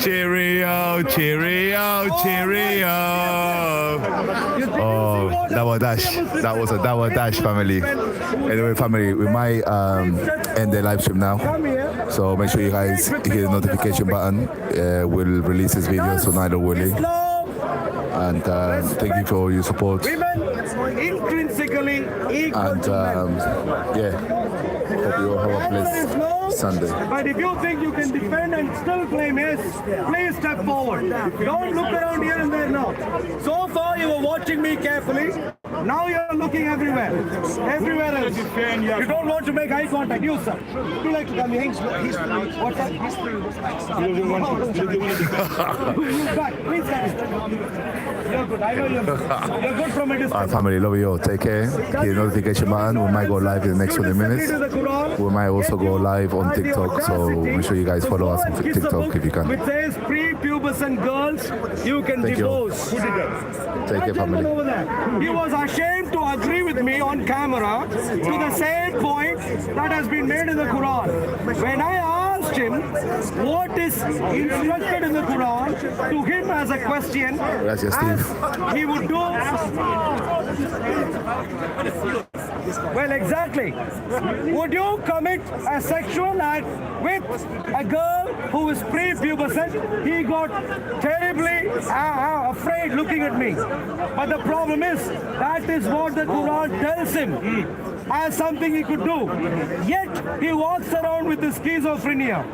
Cheerio. Oh, that was a dash, family. Anyway, family, we might end the live stream now. So make sure you guys hit the notification button. We'll release this video tonight or Willie. And thank you for your support. Women intrinsically equal And to men. hope you all have a blessed Sunday. But if you think you can defend and still claim yes, please step forward. Don't look around here and there now. So far you were watching me carefully. Now you're looking everywhere. Everywhere else. You don't want to make eye contact. You, sir. Would you like to come here? What's that? Back. Please stand. You're good. I know you're good. You're good from a distance. Alright, family, love you all. Take care. Hit the notification button. We might go live in the next 20 minutes. We might also go live on TikTok, so make sure you guys follow us on TikTok if you can. Which says prepubescent girls, you can Thank you. divorce. Take care, family. Over there. He was ashamed to agree with me on camera to the same point that has been made in the Quran. When I asked him what is instructed in the Quran to him as a question, Gracias, Steve. he would do. Well, exactly. Would you commit a sexual act with a girl who is prepubescent? He got terribly afraid looking at me. But the problem is, that is what the Quran tells him as something he could do. Yet, he walks around with his schizophrenia.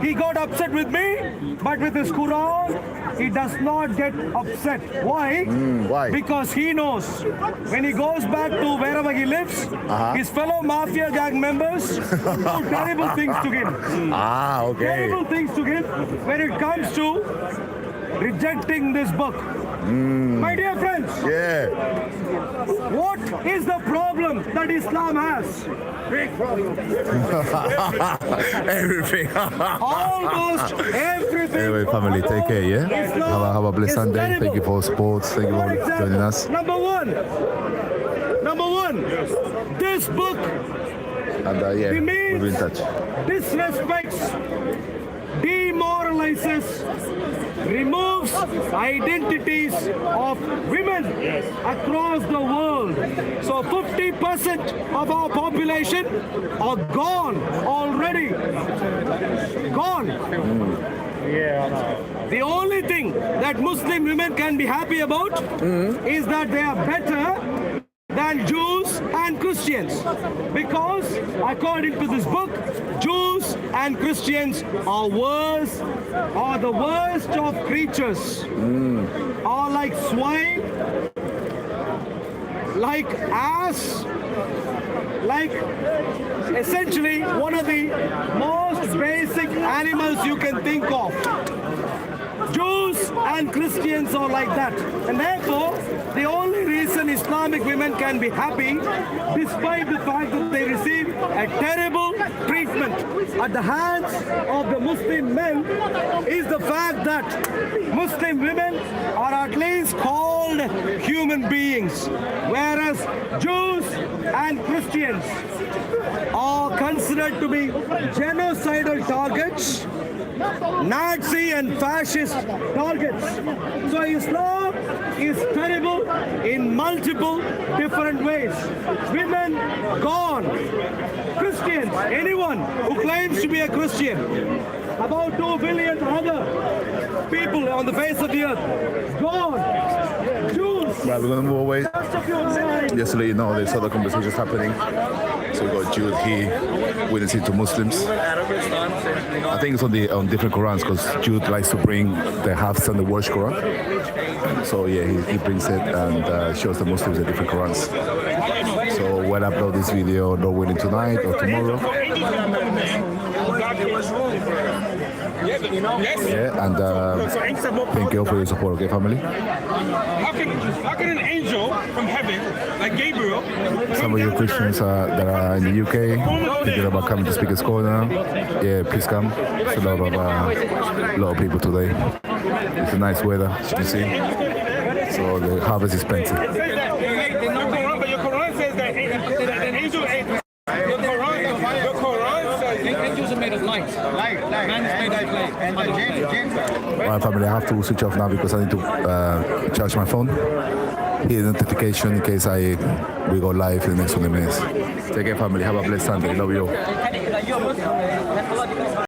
He got upset with me, but with his Quran, he does not get upset. Why? Why? Because he knows when he goes back to wherever he lives, his fellow mafia gang members do terrible things to him. Okay. Terrible things to him when it comes to rejecting this book. My dear friends, what is the problem that Islam has? Everything. Almost everything. Anyway, family, take care, yeah? Have a blessed Sunday. terrible. Thank you for support. Thank you for joining us. Number one, this book And we'll be in touch. disrespects, demonizes removes identities of women across the world. So 50% of our population are gone already. Gone. The only thing that Muslim women can be happy about is that they are better than Jews and Christians, because according to this book, Jews and Christians are the worst of creatures, are like swine, like ass, like essentially one of the most basic animals you can think of. Jews and Christians are like that, and therefore the only reason Islamic women can be happy, despite the fact that they receive a terrible treatment at the hands of the Muslim men, is the fact that Muslim women are at least called human beings, whereas Jews and Christians are considered to be genocidal targets, Nazi and fascist targets. So Islam is terrible in multiple different ways. Women gone. Christians, anyone who claims to be a Christian, about 2 billion other people on the face of the earth, gone. Jews. Right, we're going to move away. Just to let you know, there's other conversations happening. So we've got Jude here witnessing to Muslims. I think it's on different Qurans, because Jude likes to bring the half-standard Welsh Quran. So yeah, he brings it and shows the Muslims the different Qurans. So we'll upload this video, not willing tonight or tomorrow. Yeah, and thank you all for your support, okay, family? How can an angel from heaven, like Gabriel... Some of you Christians that are in the UK thinking about coming to Speaker's Corner, yeah, please come. There's a lot of people today. It's a nice weather, as you can see. So the harvest is plenty. But your Quran says that an angel... Your Quran says angels are made of light. Man is made of clay. Alright, family, I have to switch off now because I need to charge my phone. Here's a notification in case we go live in the next 20 minutes. Take care, family. Have a blessed Sunday. Love you all.